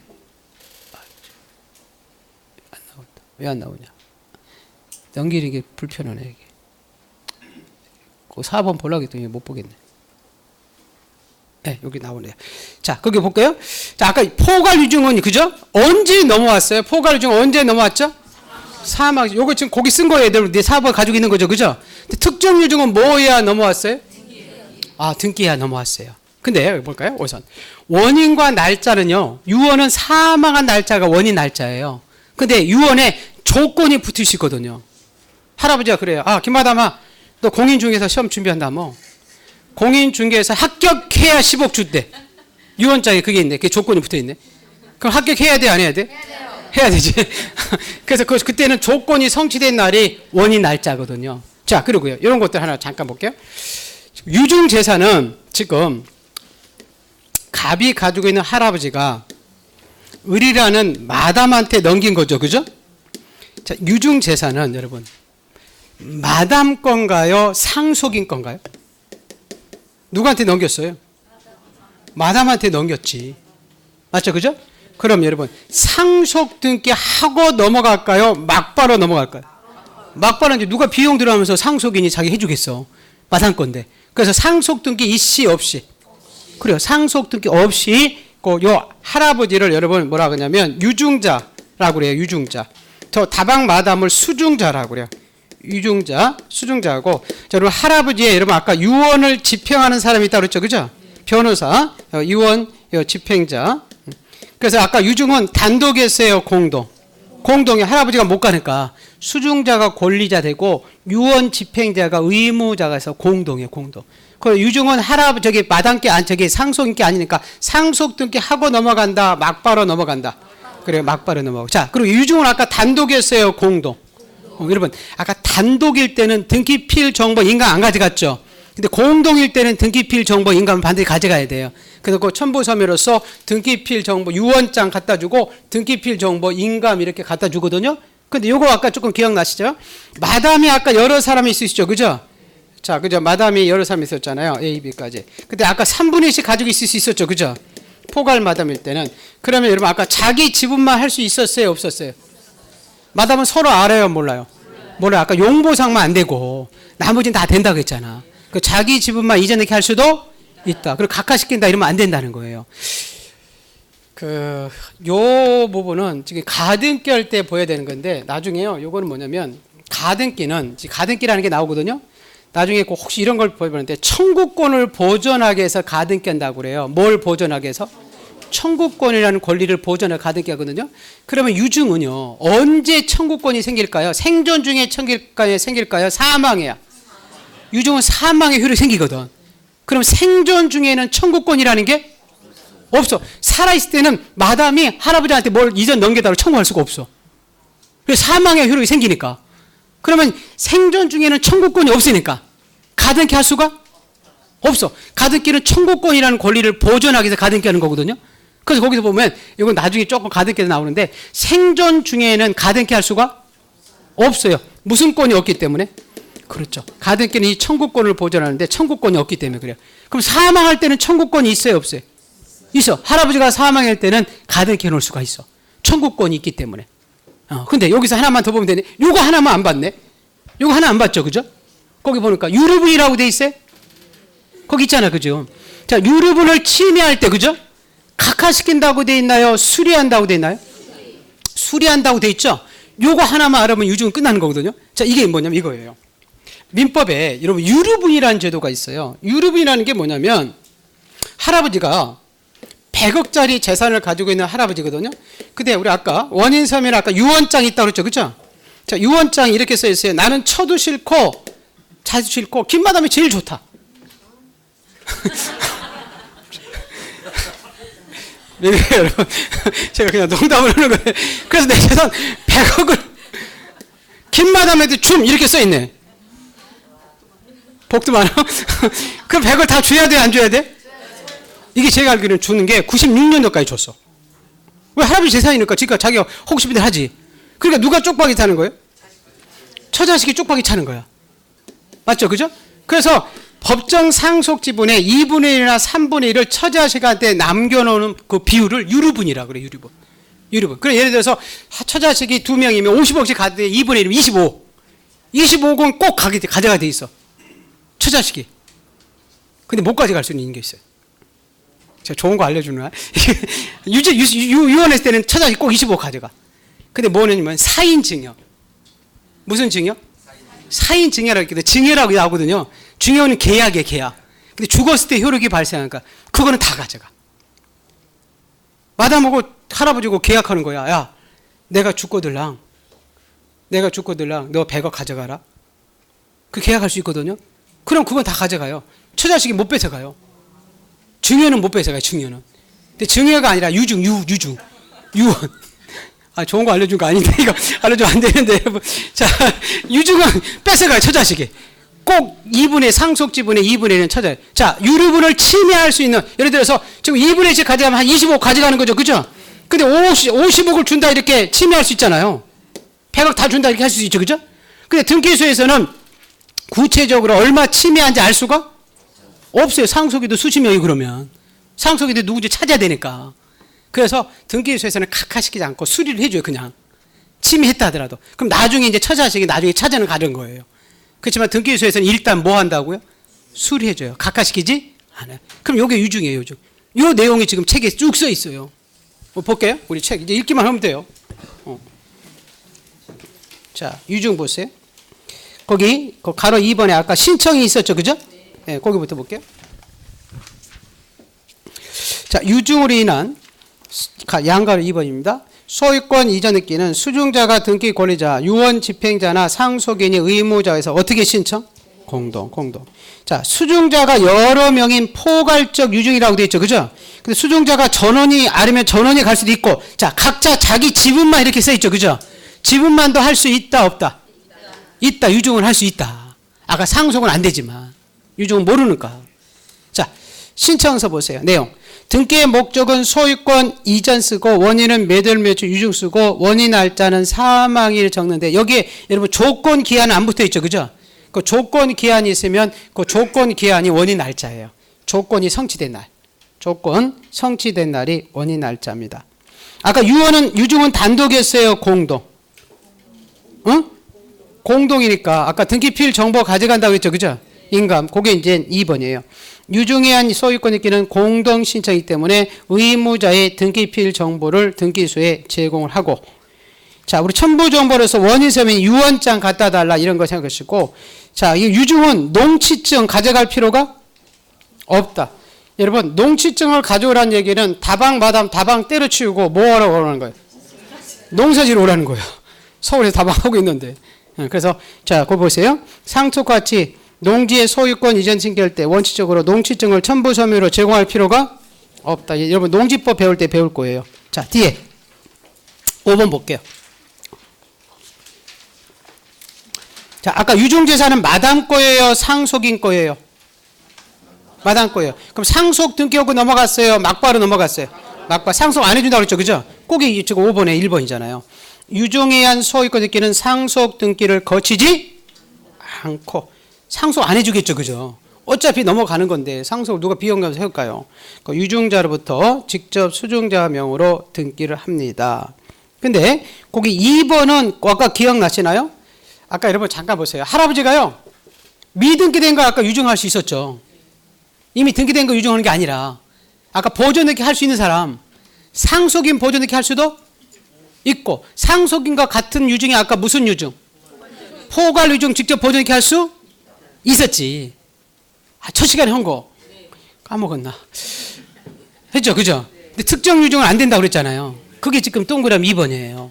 안 나온다. 왜 안 나오냐? 넘기는 게 불편하네 이게. 그 4번 보려고 했더니 못 보겠네. 네, 여기 나오네요. 자, 거기 볼까요? 자, 아까 포괄 유중은 그죠? 언제 넘어왔어요? 포괄 유중 언제 넘어왔죠? 사망. 요거 지금 거기 쓴 거예요. 내 4번 가지고 있는 거죠. 그죠? 특정 유중은 뭐해야 넘어왔어요? 아, 등기해야 넘어왔어요. 근데 여기 볼까요? 우선 원인과 날짜는요. 유언은 사망한 날짜가 원인 날짜예요. 근데 유언에 조건이 붙을 수 있거든요. 할아버지가 그래요. 아, 김마담아, 너 공인중개사 시험 준비한다며. 공인중개사 합격해야 10억 준대. 유언장에 그게 있네. 그게 조건이 붙어있네. 그럼 합격해야 돼, 안 해야 돼? 해야 되지. 그래서 그때는 조건이 성취된 날이 원인 날짜거든요. 자, 그리고요. 이런 것들 하나 잠깐 볼게요. 유중재산은 지금 갑이 가지고 있는 할아버지가 을이라는 마담한테 넘긴 거죠. 그죠? 자, 유중재산은 여러분 마담 건가요? 상속인 건가요? 누구한테 넘겼어요? 마담한테 넘겼지. 맞죠? 그죠? 그럼 여러분 상속 등기 하고 넘어갈까요? 막바로 넘어갈까요? 막바로 이제 누가 비용 들어가면서 상속인이 자기 해주겠어. 마담 건데. 그래서 상속 등기 있이 없이. 그래요. 상속 등기 없이 요 할아버지를 여러분 뭐라 그러냐면 유중자라고 그래요. 유중자. 저 다방 마담을 수중자라고 그래요. 유중자, 수중자고, 여러분 할아버지의 여러분 아까 유언을 집행하는 사람이 있다고 그랬죠, 그죠? 변호사, 유언 집행자. 그래서 아까 유중은 단독이었어요, 공동. 공동에 할아버지가 못 가니까 수중자가 권리자 되고 유언 집행자가 의무자가 해서 공동이에요, 공동. 그 유중은 할아버지 저기 마당께 저기 상속인께 아니니까 상속 등기 하고 넘어간다, 막바로 넘어간다. 그래요, 막바로 넘어가고. 자, 그리고 유중은 아까 단독이었어요, 공동. 여러분 아까 단독일 때는 등기필 정보 인감 안 가져갔죠. 근데 공동일 때는 등기필 정보 인감을 반드시 가져가야 돼요. 그래서 그 첨부서면으로서 등기필 정보 유언장 갖다 주고 등기필 정보 인감 이렇게 갖다 주거든요. 근데 요거 아까 조금 기억나시죠? 마담이 아까 여러 사람이 있으시죠, 그죠? 자, 그죠? 마담이 여러 사람이 있었잖아요. A, B까지. 근데 아까 3분의 1씩 가지고 있을 수 있었죠, 그죠? 포괄 마담일 때는. 그러면 여러분 아까 자기 지분만 할 수 있었어요, 없었어요? 마담은 서로 알아요, 몰라요? 몰라요. 아까 용보상만 안 되고 나머지는 다 된다고 했잖아. 그 자기 지분만 이전 이렇게 할 수도 있다. 그리고 각하시킨다 이러면 안 된다는 거예요. 요 부분은 지금 가등기 할 때 보여야 되는 건데 나중에요. 요거는 뭐냐면 가등기라는 게 나오거든요. 나중에 꼭 혹시 이런 걸 보여보는데 청구권을 보존하게 해서 가등기 한다고 그래요. 뭘 보존하게 해서? 청구권이라는 권리를 보존하게 가등기 하거든요. 그러면 유증은요. 언제 청구권이 생길까요? 생존 중에 생길까요? 사망해야. 유증은 사망의 효력이 생기거든. 그럼 생존 중에는 청구권이라는 게 없어. 살아있을 때는 마담이 할아버지한테 뭘 이전 넘겨달라고 청구할 수가 없어. 그래서 사망의 효력이 생기니까. 그러면 생존 중에는 청구권이 없으니까 가등기 할 수가 없어. 가등기는 청구권이라는 권리를 보존하기 위해서 가등기 하는 거거든요. 그래서 거기서 보면 이건 나중에 조금 가등기에서 나오는데 생존 중에는 가등기 할 수가 없어요. 무슨 권이 없기 때문에? 그렇죠. 가등기는 이 청구권을 보존하는데 청구권이 없기 때문에 그래요. 그럼 사망할 때는 청구권이 있어요, 없어요? 있어. 할아버지가 사망할 때는 가등기 해놓을 수가 있어. 청구권이 있기 때문에. 근데 여기서 하나만 더 보면 되네. 요거 하나만 안 봤네. 요거 하나 안 봤죠, 그죠? 거기 보니까 유류분이라고 돼 있어요. 거기 있잖아, 그죠? 자, 유류분을 침해할 때, 그죠? 각하시킨다고 돼 있나요? 수리한다고 돼 있나요? 수리한다고 돼 있죠? 요거 하나만 알아보면 유증은 끝나는 거거든요. 자, 이게 뭐냐면 이거예요. 민법에 여러분 유류분이라는 제도가 있어요. 유류분이라는 게 뭐냐면 할아버지가 100억짜리 재산을 가지고 있는 할아버지거든요. 근데 우리 아까 원인서면에 아까 유언장이 있다고 그랬죠, 그죠? 자, 유언장이 이렇게 써 있어요. 나는 처도 싫고 자도 싫고 김마담이 제일 좋다. 네, 여러분, 제가 그냥 농담을 하는 거예요. 그래서 내 재산 100억을 김마담한테 줌 이렇게 써 있네. 복도 많아? 그럼 100을 다 줘야 돼, 안 줘야 돼? 이게 제가 알기로는 주는 게 96년도까지 줬어. 왜? 할아버지 재산이니까 지가 자기가 하고 싶은 대로 하지. 그러니까 누가 쪽박이 타는 거예요? 처자식이 쪽박이 차는 거야. 맞죠? 그죠? 그래서 법정 상속 지분의 2분의 1이나 3분의 1을 처자식한테 남겨놓는 그 비율을 유류분이라고 그래, 유류분. 유류분. 그래, 예를 들어서 처자식이 2명이면 50억씩 가는데 2분의 1이면 25. 25억은 꼭 가져가 돼 있어. 처자식이. 근데 못 가져갈 수 있는 게 있어요. 제가 좋은 거 알려주나? 유언했을 때는 처자식 꼭 25억 가져가. 근데 뭐냐면 사인증여. 무슨 증여? 사인증여라고 했거든요. 증여라고 나오거든요. 증여는 계약이에요, 계약. 근데 죽었을 때 효력이 발생하니까 그거는 다 가져가. 마담하고 할아버지고 계약하는 거야. 야, 내가 죽거들랑 너 100억 가져가라. 그 계약할 수 있거든요. 그럼 그건 다 가져가요. 처자식이 못 뺏어가요. 증여는 못 뺏어가요, 증여는. 근데 증여가 아니라 유언. 아, 좋은 거 알려준 거 아닌데, 이거 알려주면 안 되는데, 여러분. 자, 유증은 뺏어가요, 처자식이. 꼭 2분의 상속 지분의 2분의 1은 처자. 자, 유류분을 침해할 수 있는, 예를 들어서 지금 2분의 1씩 가져가면 한 25억 가져가는 거죠, 그죠? 근데 50억을 준다, 이렇게 침해할 수 있잖아요. 100억 다 준다, 이렇게 할 수 있죠, 그죠? 근데 등기소에서는 구체적으로 얼마 침해한지 알 수가 없어요. 상속이도 수십 명이 그러면. 상속이도 누군지 찾아야 되니까. 그래서 등기소에서는 각하시키지 않고 수리를 해줘요, 그냥. 침해했다 하더라도. 그럼 나중에 이제 처자식이 나중에 찾아는 가는 거예요. 그렇지만 등기소에서는 일단 뭐 한다고요? 수리해줘요. 각하시키지 않아요. 그럼 이게 유증이에요, 유증. 이 내용이 지금 책에 쭉 써 있어요. 볼게요. 우리 책. 이제 읽기만 하면 돼요. 자, 유증 보세요. 거기 가로 2번에 아까 신청이 있었죠, 그죠? 네, 거기부터 볼게요. 자, 유증으로 인한 양가로 2번입니다. 소유권 이전 느끼는 수중자가 등기 권리자, 유언 집행자나 상속인이 의무자에서 어떻게 신청? 공동. 자, 수중자가 여러 명인 포괄적 유증이라고 되어 있죠, 그죠? 근데 수중자가 전원이 아니면 전원이 갈 수도 있고, 자, 각자 자기 지분만 이렇게 써 있죠, 그죠? 지분만도 할 수 있다, 없다? 있다, 유증을 할 수 있다. 아까 상속은 안 되지만 유증은 모르니까. 자, 신청서 보세요. 내용. 등기의 목적은 소유권 이전 쓰고 원인은 매달 매출 유증 쓰고 원인 날짜는 사망일 적는데 여기에 여러분 조건 기한은 안 붙어 있죠, 그죠? 그 조건 기한이 있으면 그 조건 기한이 원인 날짜예요. 조건이 성취된 날. 조건 성취된 날이 원인 날짜입니다. 아까 유증은 단독이었어요, 공동? 응? 공동이니까 아까 등기필 정보 가져간다고 했죠, 그죠? 인감. 그게 이제 2번이에요. 유증에 한 소유권 있기는 공동 신청이기 때문에 의무자의 등기필 정보를 등기소에 제공을 하고, 자, 우리 첨부정보로서 원인서면 유언장 갖다 달라 이런 거 생각하시고, 자, 이 유증은 농취증 가져갈 필요가 없다. 여러분, 농취증을 가져오라는 얘기는 다방 마담 다방 때려치우고 뭐 하라고 그러는 거예요? 농사지러 오라는 거예요. 서울에서 다방하고 있는데. 그래서 자, 그거 보세요. 상속과 같이 농지의 소유권 이전 승계할 때 원칙적으로 농취증을 첨부 서류로 제공할 필요가 없다. 여러분 농지법 배울 때 배울 거예요. 자, 뒤에 5번 볼게요. 자, 아까 유증재산은 마담 거예요? 상속인 거예요? 마담 거예요. 그럼 상속 등기하고 넘어갔어요? 막바로 넘어갔어요? 막바. 상속 안 해준다고 그랬죠? 그죠? 꼭이 지금 5번에 1번이잖아요. 유증에 의한 소유권 등기는 상속 등기를 거치지 않고, 상속 안 해주겠죠? 그죠? 어차피 넘어가는 건데 상속을 누가 비용감에서 해올까요? 그 유증자로부터 직접 수증자 명으로 등기를 합니다. 근데 거기 2번은 아까 기억나시나요? 아까 여러분 잠깐 보세요. 할아버지가요, 미등기된 거 아까 유증할 수 있었죠. 이미 등기된 거 유증하는 게 아니라 아까 보존등기 할 수 있는 사람, 상속인 보존등기 할 수도 있고, 상속인과 같은 유증이 아까 무슨 유증? 포괄 유증 직접 보존등기 할 수 있었지. 첫 시간에 한 거 까먹었나? 했죠, 그죠? 근데 특정 유증은 안 된다고 그랬잖아요. 그게 지금 동그라미 2번이에요.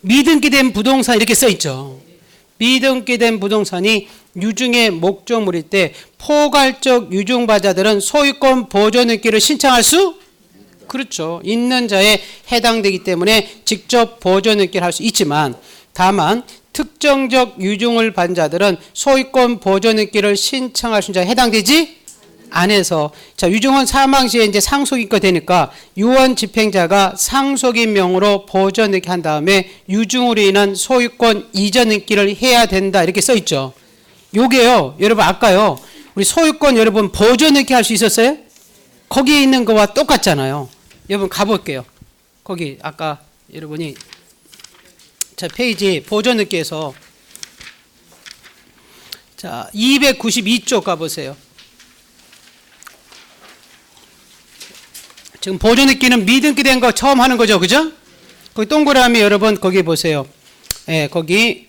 미등기된 부동산 이렇게 써 있죠. 미등기된 부동산이 유증의 목적물일 때 포괄적 유증받자들은 소유권 보존등기를 신청할 수, 그렇죠, 있는 자에 해당되기 때문에 직접 보존등기를 할 수 있지만, 다만 특정적 유증을 받은 자들은 소유권 보존등기를 신청할 수 있는 자에 해당되지 않아서, 자, 유증은 사망 시에 이제 상속인가 되니까 유언 집행자가 상속인 명으로 보존등기 한 다음에 유증으로 인한 소유권 이전 등기를 해야 된다 이렇게 써 있죠. 요게요, 여러분 아까요, 우리 소유권 여러분 보존등기 할 수 있었어요? 거기에 있는 거와 똑같잖아요. 여러분 가볼게요. 거기 아까 여러분이 자, 페이지 보존등기에서 자 292쪽 가보세요. 지금 보존등기는 미등기된 거 처음 하는 거죠, 그죠? 거기 동그라미 여러분 거기 보세요. 예, 거기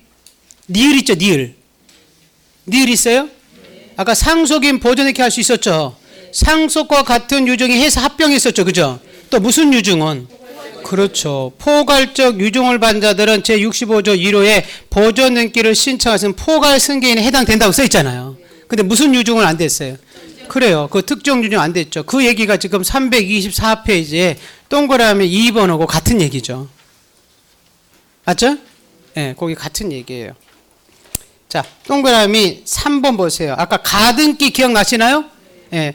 니을 있죠, 니을. 니을 있어요? 아까 상속인 보존등기 할 수 있었죠. 상속과 같은 유증이 해서 합병했었죠, 그죠? 또 무슨 유증은? 그렇죠. 포괄적 유증을 받은 자들은 제65조 1호에 보존등기를 신청하신 포괄 승계인에 해당된다고 써 있잖아요. 근데 무슨 유증은 안 됐어요? 그래요. 그 특정 유증 안 됐죠. 그 얘기가 지금 324페이지에 동그라미 2번하고 같은 얘기죠. 맞죠? 예, 네, 거기 같은 얘기예요. 자, 동그라미 3번 보세요. 아까 가등기 기억나시나요? 예.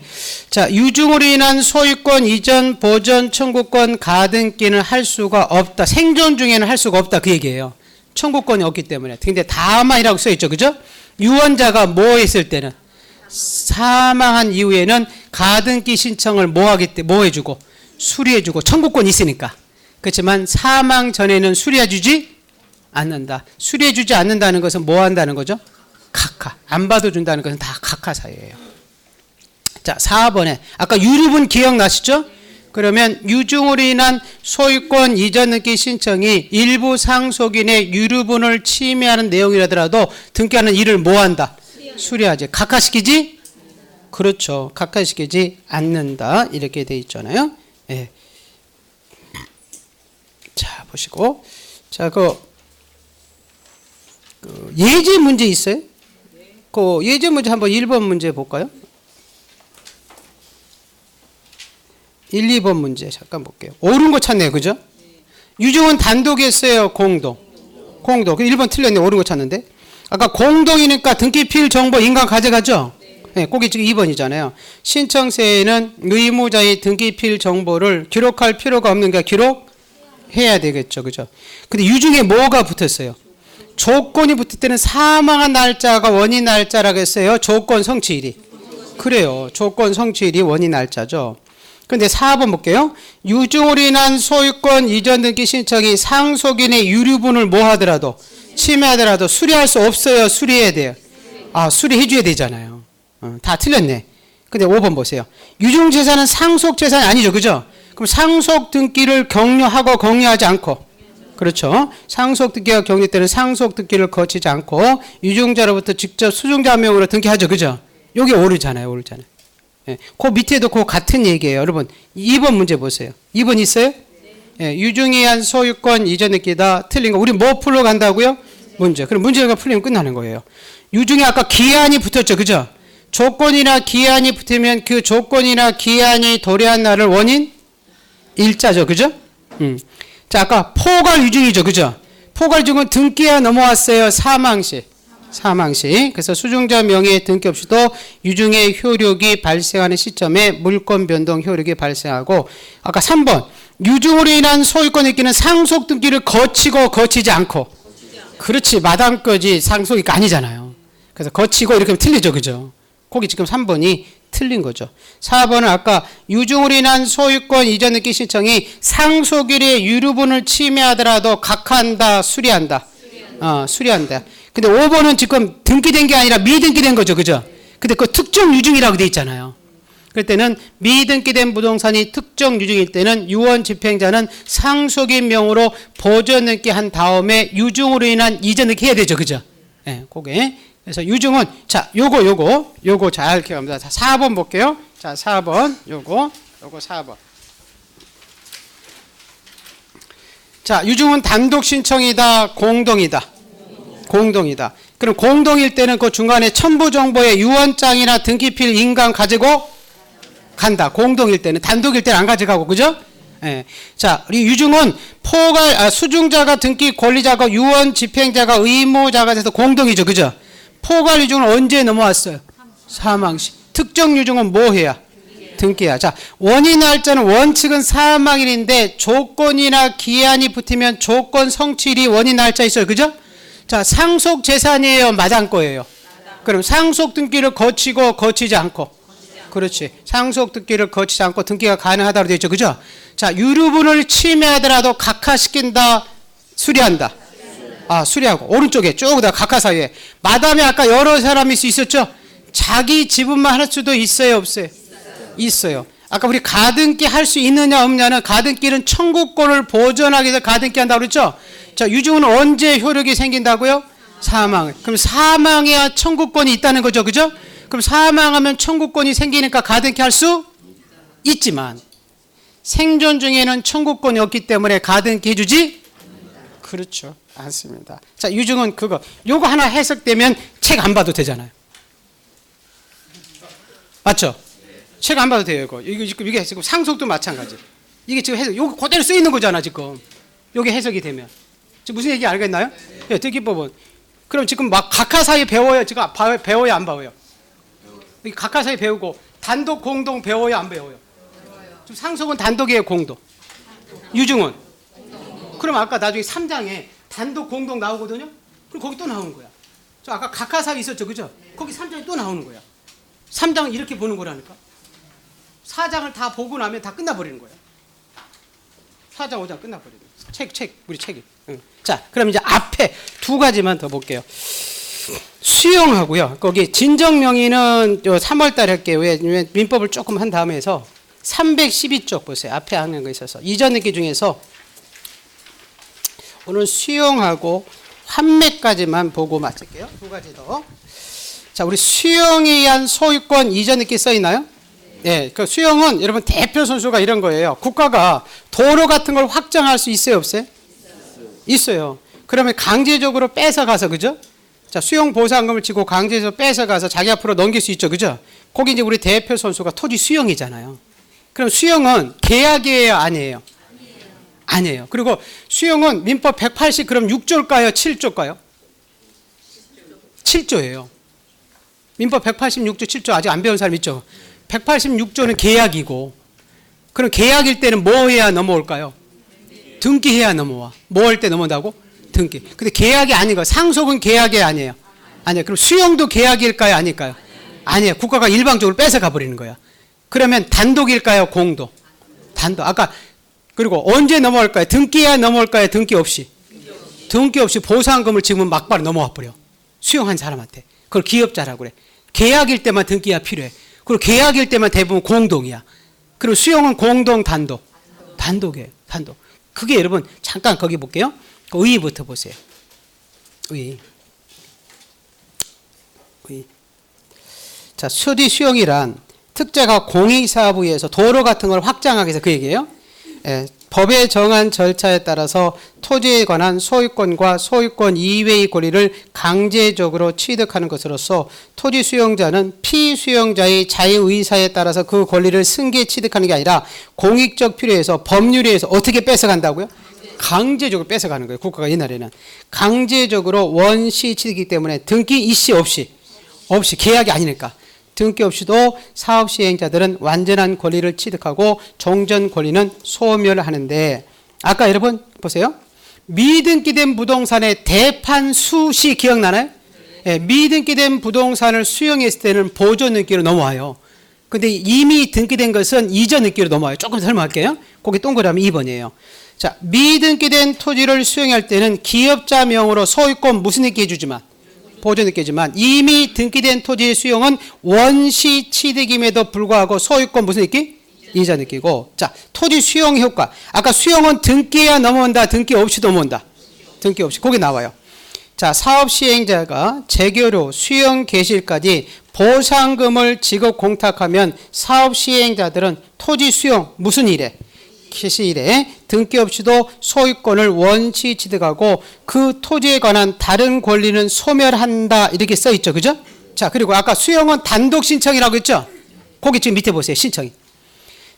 자, 유증으로 인한 소유권 이전 보존 청구권 가등기는 할 수가 없다. 생존 중에는 할 수가 없다 그 얘기예요. 청구권이 없기 때문에. 근데 다만이라고 써 있죠, 그죠? 유언자가 뭐 했을 때는, 사망한 이후에는 가등기 신청을 뭐 해주고 수리해주고 청구권이 있으니까. 그렇지만 사망 전에는 수리해주지 않는다. 수리해주지 않는다는 것은 뭐 한다는 거죠? 각하. 안 받아준다는 것은 다 각하사예요. 자, 4번에 아까 유류분 기억나시죠? 그러면 유증으로 인한 소유권 이전 등기 신청이 일부 상속인의 유류분을 침해하는 내용이라더라도 등기하는 일을 뭐 한다? 수리하지. 각하시키지? 그렇죠. 각하시키지 않는다. 이렇게 돼 있잖아요. 예. 자, 보시고. 자, 그 예제 문제 있어요? 그 예제 문제 한번 1번 문제 볼까요? 1, 2번 문제 잠깐 볼게요. 옳은 거 찾네요, 그죠? 유증은 단독이었어요, 공동? 공동. 1번 틀렸네, 옳은 거 찾는데. 아까 공동이니까 등기필 정보 인간 가져가죠? 네, 거기 지금 2번이잖아요. 신청서에는 의무자의 등기필 정보를 기록할 필요가 없는가 기록해야 되겠죠, 그죠? 근데 유증에 뭐가 붙었어요? 조건이 붙을 때는 사망한 날짜가 원인 날짜라고 했어요. 조건 성취일이. 그래요. 조건 성취일이 원인 날짜죠. 근데 4번 볼게요. 유증으로 인한 소유권 이전 등기 신청이 상속인의 유류분을 뭐 하더라도 침해하더라도 수리할 수 없어요, 수리해야 돼요? 아, 수리해 줘야 되잖아요. 다 틀렸네. 근데 5번 보세요. 유증재산은 상속재산이 아니죠, 그죠? 그럼 상속 등기를 격려하고 격려하지 않고, 그렇죠. 상속등기가 격리 때는 상속등기를 거치지 않고 유증자로부터 직접 수증자 명으로 등기하죠. 그죠? 요게 오르잖아요. 예, 그 밑에도 그 같은 얘기예요. 여러분 2번 문제 보세요. 2번 있어요? 예, 유증에 의한 소유권 이전 등기다. 틀린 거. 우리 뭐 풀러 간다고요? 문제. 그럼 문제가 풀리면 끝나는 거예요. 유증에 아까 기한이 붙었죠. 그죠? 조건이나 기한이 붙으면 그 조건이나 기한이 도래한 날을 원인 일자죠. 그죠? 자, 아까 포괄 유증이죠. 그죠? 포괄 유증은 등기가 넘어왔어요. 사망시. 그래서 수증자 명의의 등기 없이도 유증의 효력이 발생하는 시점에 물권 변동 효력이 발생하고, 아까 3번 유증으로 인한 소유권 등기는 상속 등기를 거치고 거치지 않고. 그렇지. 마당까지 상속이 아니잖아요. 그래서 거치고 이렇게 하면 틀리죠. 그죠? 거기 지금 3번이 틀린 거죠. 4번은 아까 유증으로 인한 소유권 이전 등기 신청이 상속일의 유류분을 침해하더라도 각하한다, 수리한다. 수리한다. 근데 5번은 지금 등기된 게 아니라 미등기된 거죠. 그죠? 근데 그 특정 유증이라고 돼 있잖아요. 그럴 때는 미등기된 부동산이 특정 유증일 때는 유언 집행자는 상속인 명으로 보전 등기한 다음에 유증으로 인한 이전 등기 해야 되죠. 그죠? 예, 그게. 그래서 유증은 자, 요거 잘 기억합니다. 자, 4번 볼게요. 자, 4번 요거 4번. 자, 유증은 단독 신청이다, 공동이다. 그럼 공동일 때는 그 중간에 첨부 정보에 유언장이나 등기필 인감 가지고 간다. 공동일 때는. 단독일 때는 안 가져가고. 그죠? 예. 자, 우리 유증은 수증자가 등기 권리자가 유언 집행자가 의무자가 돼서 공동이죠. 그죠? 포괄 유증은 언제 넘어왔어요? 사망시. 특정 유증은 뭐 해야? 등기야. 자, 원인 날짜는 원칙은 사망일인데 조건이나 기한이 붙으면 조건 성취일이 원인 날짜 있어요. 그죠? 자, 상속 재산이에요. 마당 거예요. 그럼 상속 등기를 거치고 거치지 않고. 그렇지. 상속 등기를 거치지 않고 등기가 가능하다고 되어 있죠. 그죠? 자, 유류분을 침해하더라도 각하시킨다, 수리한다. 수리하고. 오른쪽에 쭉 다 각하 사이에. 마담에 아까 여러 사람이 있었죠? 자기 지분만 할 수도 있어요, 없어요? 있어요. 아까 우리 가등기 할 수 있느냐 없냐는 가등기는 청구권을 보존하기 위해서 가등기 한다고 그랬죠? 자, 유증은 언제 효력이 생긴다고요? 사망. 그럼 사망해야 청구권이 있다는 거죠. 그죠? 그럼 사망하면 청구권이 생기니까 가등기 할 수 있지만 생존 중에는 청구권이 없기 때문에 가등기 해주지? 그렇죠. 않습니다. 자, 유증은 그거. 요거 하나 해석되면 책 안 봐도 되잖아요. 맞죠? 책 안 봐도 돼요. 이게 지금 상속도 마찬가지. 이게 지금 해석, 요거 그대로 쓰여 있는 거잖아, 지금. 요게 해석이 되면. 지금 무슨 얘기 알겠나요? 예, 등기법은. 그럼 지금 막 각하 사이 배워요? 지금 배워요, 안 배워요? 각하 사이 배우고 단독 공동 배워요, 안 배워요? 지금 상속은 단독이에요, 공동? 유증은? 그럼 아까 나중에 3장에 단독 공동 나오거든요? 그럼 거기 또 나오는 거야. 저 아까 각하 사이 있었죠, 그죠? 거기 3장에 또 나오는 거야. 3장은 이렇게 보는 거라니까. 4장을 다 보고 나면 다 끝나버리는 거야. 4장, 5장 끝나버리는 거야. 우리 책이. 자, 그럼 이제 앞에 두 가지만 더 볼게요. 수용하고요. 거기 진정명의는 3월 달에 할게요. 왜 민법을 조금 한 다음에 해서 312쪽 보세요. 앞에 하는 거 있어서. 이전 등기 중에서 오늘 수용하고 환매까지만 보고 마칠게요. 두 가지 더. 자, 우리 수용에 의한 소유권 이전 등기 써 있나요? 네, 그 수용은 여러분 대표 선수가 이런 거예요. 국가가 도로 같은 걸 확장할 수 있어요, 없어요? 있어요. 그러면 강제적으로 뺏어가서, 그죠? 자, 수용 보상금을 지고 강제적으로 뺏어가서 자기 앞으로 넘길 수 있죠, 그죠? 거기 이제 우리 대표 선수가 토지 수용이잖아요. 그럼 수용은 계약이에요, 아니에요? 아니에요. 그리고 수용은 민법 180 그럼 6조일까요, 7조일까요? 7조예요. 민법 186조 7조 아직 안 배운 사람 있죠? 186조는 계약이고, 그럼 계약일 때는 뭐 해야 넘어올까요? 등기해야 넘어와. 뭐 할 때 넘어온다고? 등기. 근데 계약이 아닌 거. 상속은 계약이 아니에요. 아니에요. 그럼 수용도 계약일까요? 아닐까요? 아니에요. 국가가 일방적으로 뺏어가 버리는 거야. 그러면 단독일까요? 공동? 단독. 아까 그리고 언제 넘어올까요? 등기해야 넘어올까요? 등기 없이? 등기 없이 보상금을 지금 막바로 넘어와 버려. 수용한 사람한테. 그걸 기업자라고 그래. 계약일 때만 등기가 필요해. 그리고 계약일 때만 대부분 공동이야. 그리고 수용은 공동, 단독. 단독이에요. 단독. 그게 여러분 잠깐 거기 볼게요. 의의부터 보세요. 의. 자, 토지 수용이란 특자가 공익사업에 의해서 도로 같은 걸 확장하기 위해서 그 얘기예요. 예, 법에 정한 절차에 따라서 토지에 관한 소유권과 소유권 이외의 권리를 강제적으로 취득하는 것으로서 토지 수용자는 피수용자의 자유의사에 따라서 그 권리를 승계 취득하는 게 아니라 공익적 필요에서 법률에 의해서 어떻게 뺏어간다고요? 강제적으로 뺏어가는 거예요. 국가가 옛날에는 강제적으로 원시 취득이기 때문에 등기 이시 없이 계약이 아니니까 등기 없이도 사업 시행자들은 완전한 권리를 취득하고 종전 권리는 소멸하는데, 아까 여러분 보세요. 미등기된 부동산의 대판수시 기억나나요? 예, 미등기된 부동산을 수용했을 때는 보조 등기로 넘어와요. 근데 이미 등기된 것은 이전 등기로 넘어와요. 조금 설명할게요. 거기 동그라미 2번이에요. 자, 미등기된 토지를 수용할 때는 기업자 명으로 소유권 무슨 등기 해주지만 보존 느끼지만 이미 등기된 토지의 수용은 원시 취득임에도 불구하고 소유권 무슨 느끼? 이자 느끼고. 자, 토지 수용 효과. 아까 수용은 등기해야 넘어온다, 등기 없이 넘어온다. 등기 없이. 거기 나와요. 자, 사업 시행자가 재개로 수용 개시일까지 보상금을 지급 공탁하면 사업 시행자들은 토지 수용 무슨 일에? 개시일에 등기 없이도 소유권을 원시 취득하고 그 토지에 관한 다른 권리는 소멸한다 이렇게 써 있죠. 그죠? 자, 그리고 아까 수용은 단독 신청이라고 했죠? 거기 지금 밑에 보세요. 신청이.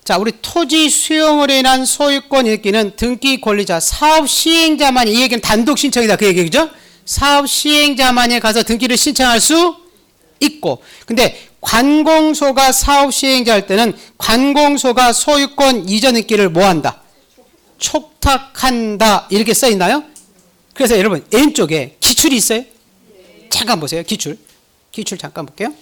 자, 우리 토지 수용으로 인한 소유권 읽기는 등기 권리자 사업 시행자만, 이 얘기는 단독 신청이다 그 얘기죠? 사업 시행자만이 가서 등기를 신청할 수 있고, 근데 관공소가 사업 시행자 할 때는 관공소가 소유권 이전 등기를 뭐한다? 촉탁한다 이렇게 써 있나요? 그래서 여러분 왼쪽에 기출이 있어요. 잠깐 보세요. 기출 잠깐 볼게요.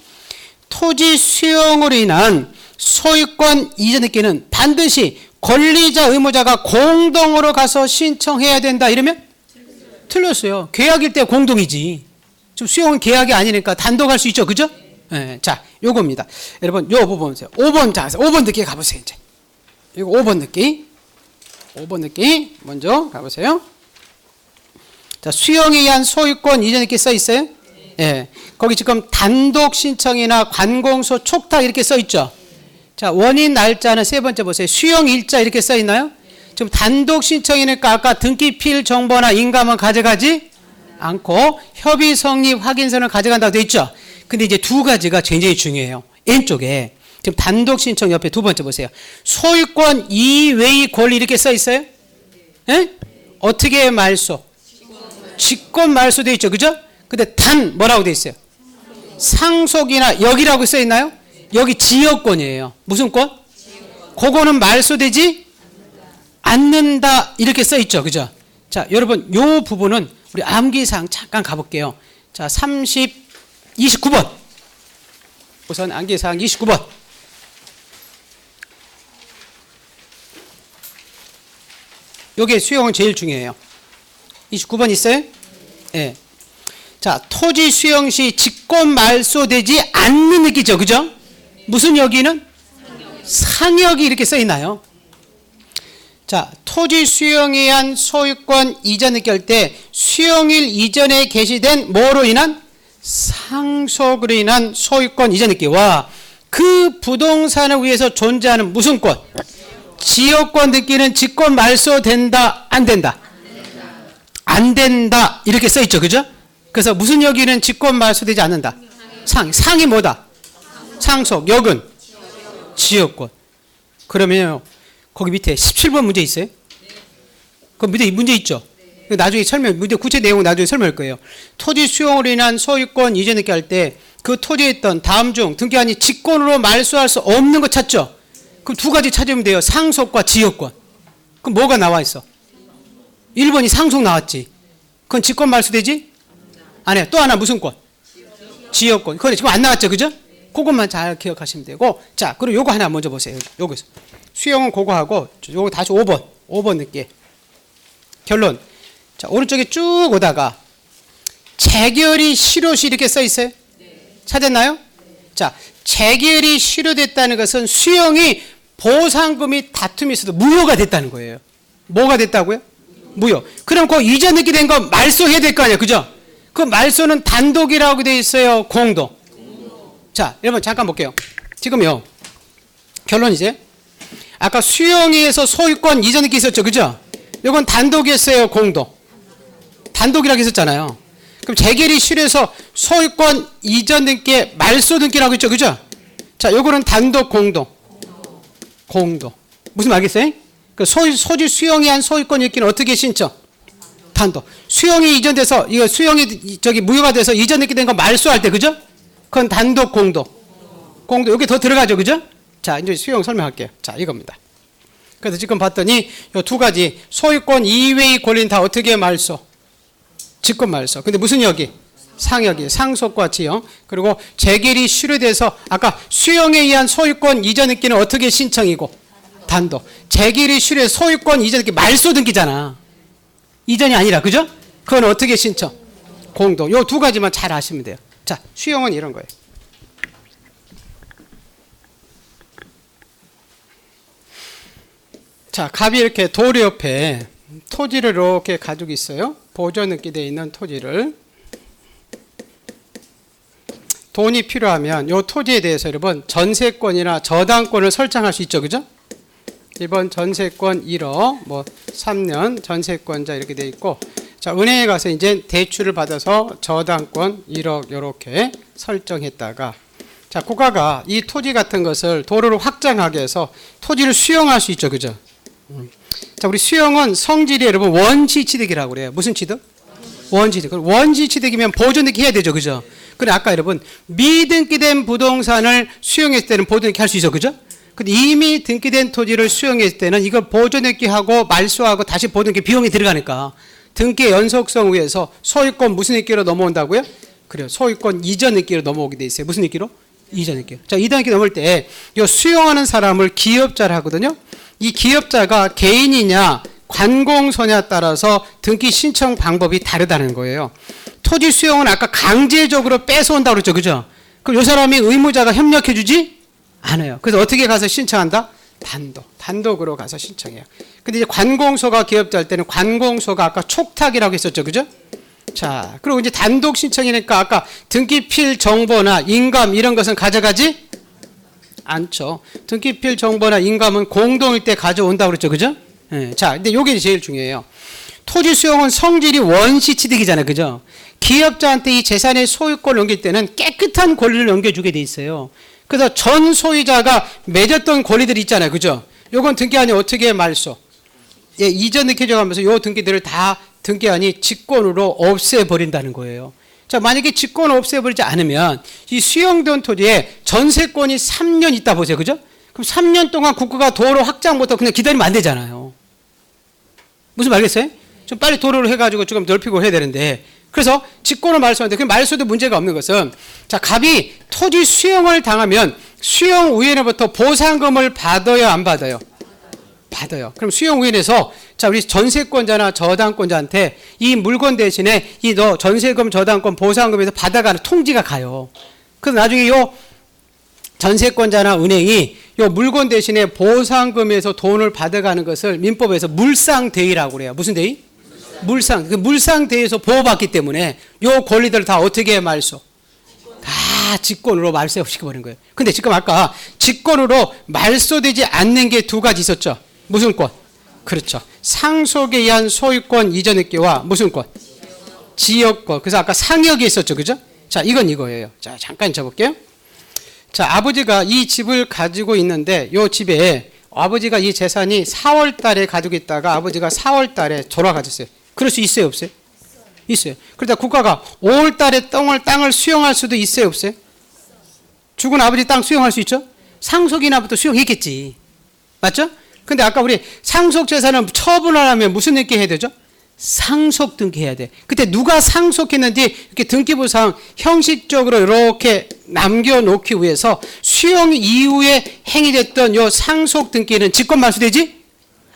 토지 수용으로 인한 소유권 이전 등기는 반드시 권리자 의무자가 공동으로 가서 신청해야 된다 이러면? 틀렸어요. 계약일 때 공동이지. 지금 수용은 계약이 아니니까 단독 할 수 있죠. 그죠? 네, 자, 요겁니다. 여러분, 요 부분 보세요. 5번, 자, 5번 느끼 가보세요, 이제. 이거 5번 느끼. 5번 느끼. 먼저 가보세요. 자, 수용에 의한 소유권 이전 느끼 써 있어요? 예. 네, 거기 지금 단독 신청이나 관공서 촉탁 이렇게 써 있죠? 자, 원인 날짜는 세 번째 보세요. 수용 일자 이렇게 써 있나요? 지금 단독 신청이니까 아까 등기필 정보나 인감은 가져가지 않고 협의 성립 확인서는 가져간다고 돼 있죠? 근데 이제 두 가지가 굉장히 중요해요. 왼쪽에 지금 단독 신청 옆에 두 번째 보세요. 소유권 이외의 권리 이렇게 써 있어요? 예? 어떻게 말소? 직권 말소 돼 있죠, 그죠? 근데 단 뭐라고 돼 있어요? 상속이나 여기라고 써 있나요? 여기 지역권이에요. 무슨 권? 그거는 말소되지 않는다 이렇게 써 있죠, 그죠? 자, 여러분 요 부분은 우리 암기사항 잠깐 가볼게요. 자, 29번. 우선 암기사항 29번. 요게 수용은 제일 중요해요. 29번 있어요? 예. 네. 자, 토지 수용 시 직권 말소되지 않는 느끼죠, 그죠? 무슨 여기는? 상역이 이렇게 써 있나요? 자, 토지 수용에 의한 소유권 이전 느낄 때 수용일 이전에 개시된 뭐로 인한? 상속으로 인한 소유권 이전 느끼와 그 부동산을 위해서 존재하는 무슨 권? 지역권 느끼는 직권 말소된다, 안 된다? 안 된다 이렇게 써 있죠, 그죠? 그래서 무슨 여기는 직권 말소되지 않는다. 상이 뭐다? 상속, 역은 지역권. 그러면요, 거기 밑에 17번 문제 있어요? 그 밑에 문제 있죠? 나중에 문제 구체 내용은 나중에 설명할 거예요. 토지 수용으로 인한 소유권 이전 등기 할 때 그 토지에 있던 다음 중 등기한이 직권으로 말소할 수 없는 거 찾죠? 그럼 두 가지 찾으면 돼요. 상속과 지역권. 그럼 뭐가 나와 있어? 1번이 상속 나왔지. 그건 직권 말소되지? 안 해. 또 하나 무슨 권? 지역권. 그건 지금 안 나왔죠, 그죠? 그것만 잘 기억하시면 되고. 자, 그리고 요거 하나 먼저 보세요. 요거에서. 수용은 그거 하고, 요거 다시 5번 늦게. 결론. 자, 오른쪽에 쭉 오다가 재결이 실효시 이렇게 써 있어요? 찾았나요? 자, 재결이 실효됐다는 것은 수용이 보상금이 다툼이 있어도 무효가 됐다는 거예요. 뭐가 됐다고요? 무효. 그럼 그 이전 느끼 된 거 말소해야 될 거 아니야. 그죠? 그 말소는 단독이라고 돼 있어요. 공동. 자, 여러분 잠깐 볼게요. 지금요. 결론이제 아까 수용에서 소유권 이전 느끼 있었죠. 그죠? 이건 단독이었어요. 공동. 단독이라고 했었잖아요. 그럼 재결이 실에서 소유권 이전 등기 말소 등기라고 했죠. 그죠? 자, 요거는 단독 공동. 공동. 무슨 말겠어요? 그 소지 수용이 한 소유권 있기는 어떻게 신청? 단독. 수용이 이전돼서 이거 수용이 무효가 돼서 이전 등기 된 거 말소할 때 그죠? 그건 단독 공동. 공동. 여기 더 들어가죠. 그죠? 자, 이제 수용 설명할게요. 자, 이겁니다. 그래서 지금 봤더니 요 두 가지 소유권 이외의 권리는 다 어떻게 말소? 직권 말소. 근데 무슨 역이? 상역이 상속과 지역. 그리고 재결이 실효돼서 아까 수용에 의한 소유권 이전 등기는 어떻게 신청이고? 단독. 재결이 실효해서 소유권 이전 등기 말소 등기잖아. 이전이 아니라 그죠? 그건 어떻게 신청? 공동. 요 두 가지만 잘 아시면 돼요. 자, 수용은 이런 거예요. 자, 갑이 이렇게 도로 옆에 토지를 이렇게 가지고 있어요. 보존 등기 되어 있는 토지를. 돈이 필요하면 이 토지에 대해서 여러분 전세권이나 저당권을 설정할 수 있죠. 그죠? 1번 전세권 1억, 뭐 3년 전세권자 이렇게 돼 있고, 자, 은행에 가서 이제 대출을 받아서 저당권 1억 이렇게 설정했다가, 자, 국가가 이 토지 같은 것을 도로를 확장하게 해서 토지를 수용할 수 있죠. 그죠? 자, 우리 수용은 성질이 여러분 원시 취득이라고 그래요. 무슨 취득? 원시 취득. 원시 취득이면 보존 등기 해야 되죠. 그죠? 그래 아까 여러분 미등기된 부동산을 수용했을 때는 보존 등기 할 수 있어. 그죠? 근데 이미 등기된 토지를 수용했을 때는 이걸 보존 등기하고 말소하고 다시 보존 등기 비용이 들어가니까 등기 연속성 위에서 소유권 무슨 등기로 넘어온다고요? 그래요. 소유권 이전 등기로 넘어오게 돼 있어요. 무슨 등기로? 이전 등기. 자, 이전 등기 넘을 때 이 수용하는 사람을 기업자를 하거든요. 이 기업자가 개인이냐 관공서냐에 따라서 등기 신청 방법이 다르다는 거예요. 토지 수용은 아까 강제적으로 뺏어온다고 그랬죠. 그죠? 그럼 이 사람이 의무자가 협력해 주지 않아요. 그래서 어떻게 가서 신청한다? 단독으로 가서 신청해요. 근데 이제 관공서가 기업자 할 때는 관공서가 아까 촉탁이라고 했었죠. 그죠? 자, 그리고 이제 단독 신청이니까 아까 등기필 정보나 인감 이런 것은 가져가지 않죠. 등기필 정보나 인감은 공동일 때 가져온다고 그랬죠. 그죠? 네. 자, 근데 요게 제일 중요해요. 토지 수용은 성질이 원시 취득이잖아요. 그죠? 기업자한테 이 재산의 소유권을 넘길 때는 깨끗한 권리를 넘겨주게 돼 있어요. 그래서 전 소유자가 맺었던 권리들이 있잖아요. 그죠? 요건 등기안이 어떻게 말소? 예, 이전 등기조 가면서 요 등기들을 다 등기안이 직권으로 없애버린다는 거예요. 자, 만약에 직권을 없애버리지 않으면 이 수용된 토지에 전세권이 3년 있다 보세요. 그죠? 그럼 3년 동안 국가가 도로 확장 못하고 그냥 기다리면 안 되잖아요. 무슨 말겠어요? 좀 빨리 도로를 해가지고 조금 넓히고 해야 되는데, 그래서 직권을 말소하는데 그 말소도 문제가 없는 것은, 자, 갑이 토지 수용을 당하면 수용위원회부터 보상금을 받아요, 안 받아요? 받아요. 그럼 수용위원회에서 자, 우리 전세권자나 저당권자한테 이 물건 대신에 이 너 전세금, 저당권, 보상금에서 받아가는 통지가 가요. 그래서 나중에 요 전세권자나 은행이 요 물건 대신에 보상금에서 돈을 받아가는 것을 민법에서 물상대위라고 그래요. 무슨 대위? 물상. 그 물상대위에서 보호받기 때문에 요 권리들을 다 어떻게 말소? 다 직권으로 말소시켜버린 거예요. 근데 지금 아까 직권으로 말소되지 않는 게 두 가지 있었죠. 무슨 권? 그렇죠. 상속에 의한 소유권 이전 등기와 무슨 권? 지역권. 그래서 아까 상역이 있었죠. 그죠? 자, 이건 이거예요. 자, 잠깐 적을게요. 자, 아버지가 이 집을 가지고 있는데 이 집에 아버지가 이 재산이 4월 달에 가지고 있다가 아버지가 4월 달에 돌아가셨어요. 그럴 수 있어요, 없어요? 있어요. 그러다 국가가 5월 달에 땅을 수용할 수도 있어요, 없어요? 죽은 아버지 땅 수용할 수 있죠? 상속인하부터 수용했겠지. 맞죠? 근데 아까 우리 상속 재산을 처분하려면 무슨 등기 해야 되죠? 상속 등기해야 돼. 그때 누가 상속했는지 이렇게 등기부상 형식적으로 이렇게 남겨놓기 위해서 수용 이후에 행위됐던 요 상속 등기는 직권 말소되지?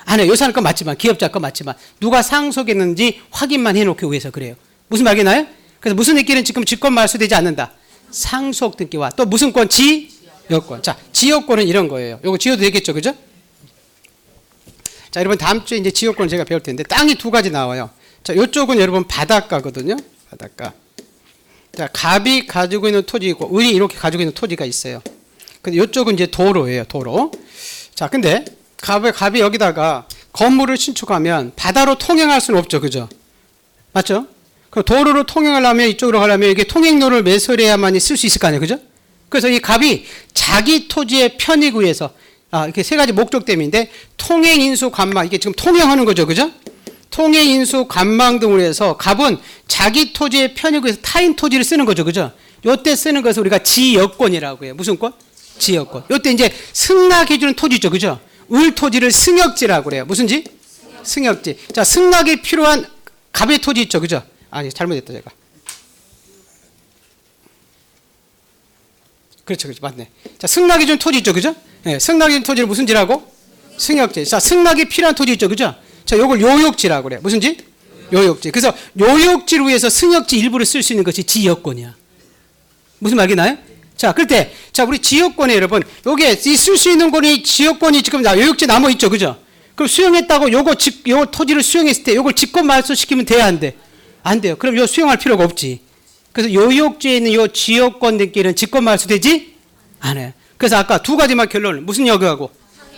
아니요. 요 사람 건 맞지만, 기업자 건 맞지만 누가 상속했는지 확인만 해놓기 위해서 그래요. 무슨 말이나요? 그래서 무슨 등기는 지금 직권 말소되지 않는다. 상속 등기와 또 무슨 권? 지역권. 자, 지역권은 이런 거예요. 요거 지어도 되겠죠, 그죠? 자, 여러분 다음 주에 이제 지역권 제가 배울 텐데 땅이 두 가지 나와요. 자, 이쪽은 여러분 바닷가거든요. 바닷가. 자, 갑이 가지고 있는 토지이고 을이 이렇게 가지고 있는 토지가 있어요. 근데 이쪽은 이제 도로예요, 도로. 자, 근데 갑이 여기다가 건물을 신축하면 바다로 통행할 수는 없죠, 그죠? 맞죠? 그럼 도로로 통행하려면 이쪽으로 가려면 이게 통행로를 매설해야만이 쓸 수 있을 거 아니에요, 그죠? 그래서 이 갑이 자기 토지의 편익을 위해서 이렇게 세 가지 목적 때문인데 통행, 인수, 관망 이게 지금 통행하는 거죠, 그죠? 통행, 인수, 관망 등으로 해서 갑은 자기 토지의 편익을 위해서 타인 토지를 쓰는 거죠, 그죠? 요때 쓰는 것을 우리가 지역권이라고 해요. 무슨 권? 지역권. 요때 이제 승낙해주는 토지죠, 그죠? 을 토지를 승역지라고 그래요. 무슨 지? 승역지. 자, 승낙이 필요한 갑의 토지 있죠, 그죠? 아니, 잘못했다 제가. 그렇죠, 그렇죠, 맞네. 자, 승낙해주는 토지 있죠, 그죠? 네, 승낙해주는 토지를 무슨 지라고? 승역지. 자, 승낙이 필요한 토지 있죠, 그죠? 자, 요걸 요역지라고 그래요. 무슨 지? 요역지. 그래서 요역지를 위해서 승역지 일부를 쓸 수 있는 것이 지역권이야. 무슨 말이나요? 자, 그럴 때, 자, 우리 지역권에 여러분, 요게 쓸 수 있는 권이 지역권이 지금 요역지 남아 있죠, 그죠? 그럼 수용했다고 요거 토지를 수용했을 때 요걸 직권 말소시키면 돼야 안 돼? 안 돼요. 그럼 요 수용할 필요가 없지. 그래서 요역지에 있는 요 지역권들끼리는 직권 말소되지 않아요. 그래서 아까 두 가지만 결론을 무슨 역하고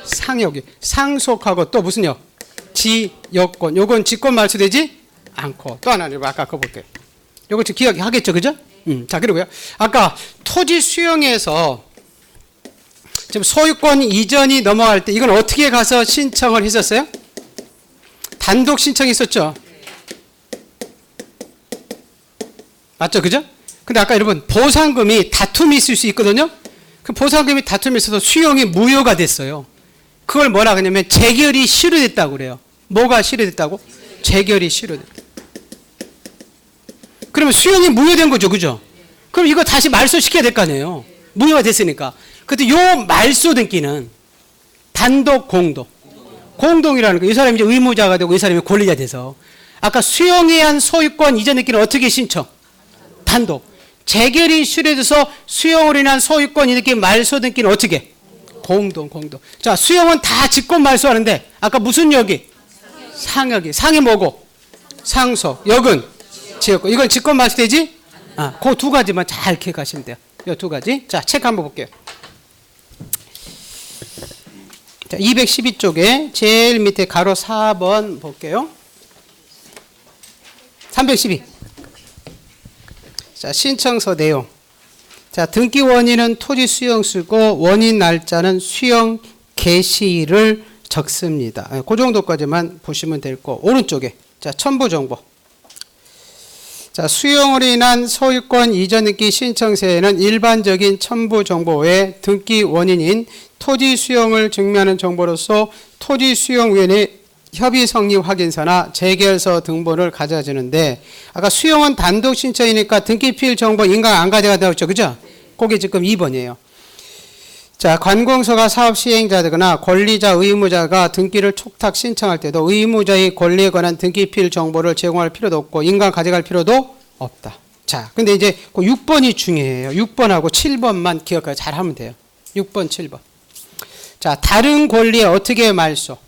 상역이 상속하고 또 무슨 역? 지역권. 요건 직권 말소되지 않고 또 하나는 아까 그거 볼게요. 요거 지금 기억하겠죠, 그죠? 자, 그리고요. 아까 토지 수용에서 지금 소유권 이전이 넘어갈 때 이건 어떻게 가서 신청을 했었어요? 단독 신청했었죠. 맞죠, 그죠? 근데 아까 여러분 보상금이 다툼이 있을 수 있거든요. 그 보상금이 다툼이 있어서 수용이 무효가 됐어요. 그걸 뭐라 그러냐면 재결이 실효됐다고 그래요. 뭐가 실효됐다고? 재결이 실효됐다. 그러면 수용이 무효된 거죠, 그죠? 그럼 이거 다시 말소시켜야 될 거 아니에요. 무효가 됐으니까. 근데 요 말소 등기는 단독 공동. 공동이라는 거. 이 사람이 이제 의무자가 되고 이 사람이 권리자 돼서 아까 수용에 한 소유권 이전 등기는 어떻게 신청? 단독. 재결이 실효돼서 수용으로 인한 소유권 이전 등기 말소 등기는 어떻게? 공동. 자, 수용은 다 직권 말소하는데 아까 무슨 역이? 상역이. 상이 뭐고? 상속. 역은? 지역권. 이건 직권 말소되지? 그 두 가지만 잘 기억하시면 돼요. 이 두 가지. 자, 책 한번 볼게요. 자, 212쪽에 제일 밑에 가로 4번 볼게요. 312. 자, 신청서 내용. 자, 등기 원인은 토지 수용수고 원인 날짜는 수용 개시일을 적습니다. 그 정도까지만 보시면 될 거. 오른쪽에. 자, 첨부 정보. 자, 수용으로 인한 소유권 이전 등기 신청서에는 일반적인 첨부 정보 외에 등기 원인인 토지 수용을 증명하는 정보로서 토지 수용위원회 협의 성립 확인서나 재결서 등본을 가져주는데 아까 수용은 단독 신청이니까 등기 필 정보 인강 안 가져가다고 했죠, 그죠? 그게 지금 2번이에요. 자, 관공서가 사업 시행자거나 권리자, 의무자가 등기를 촉탁 신청할 때도 의무자의 권리에 관한 등기 필 정보를 제공할 필요도 없고 인강 가져갈 필요도 없다. 자, 근데 이제 그 6번이 중요해요. 6번하고 7번만 기억하고 잘 하면 돼요. 6번, 7번. 자, 다른 권리에 어떻게 말소?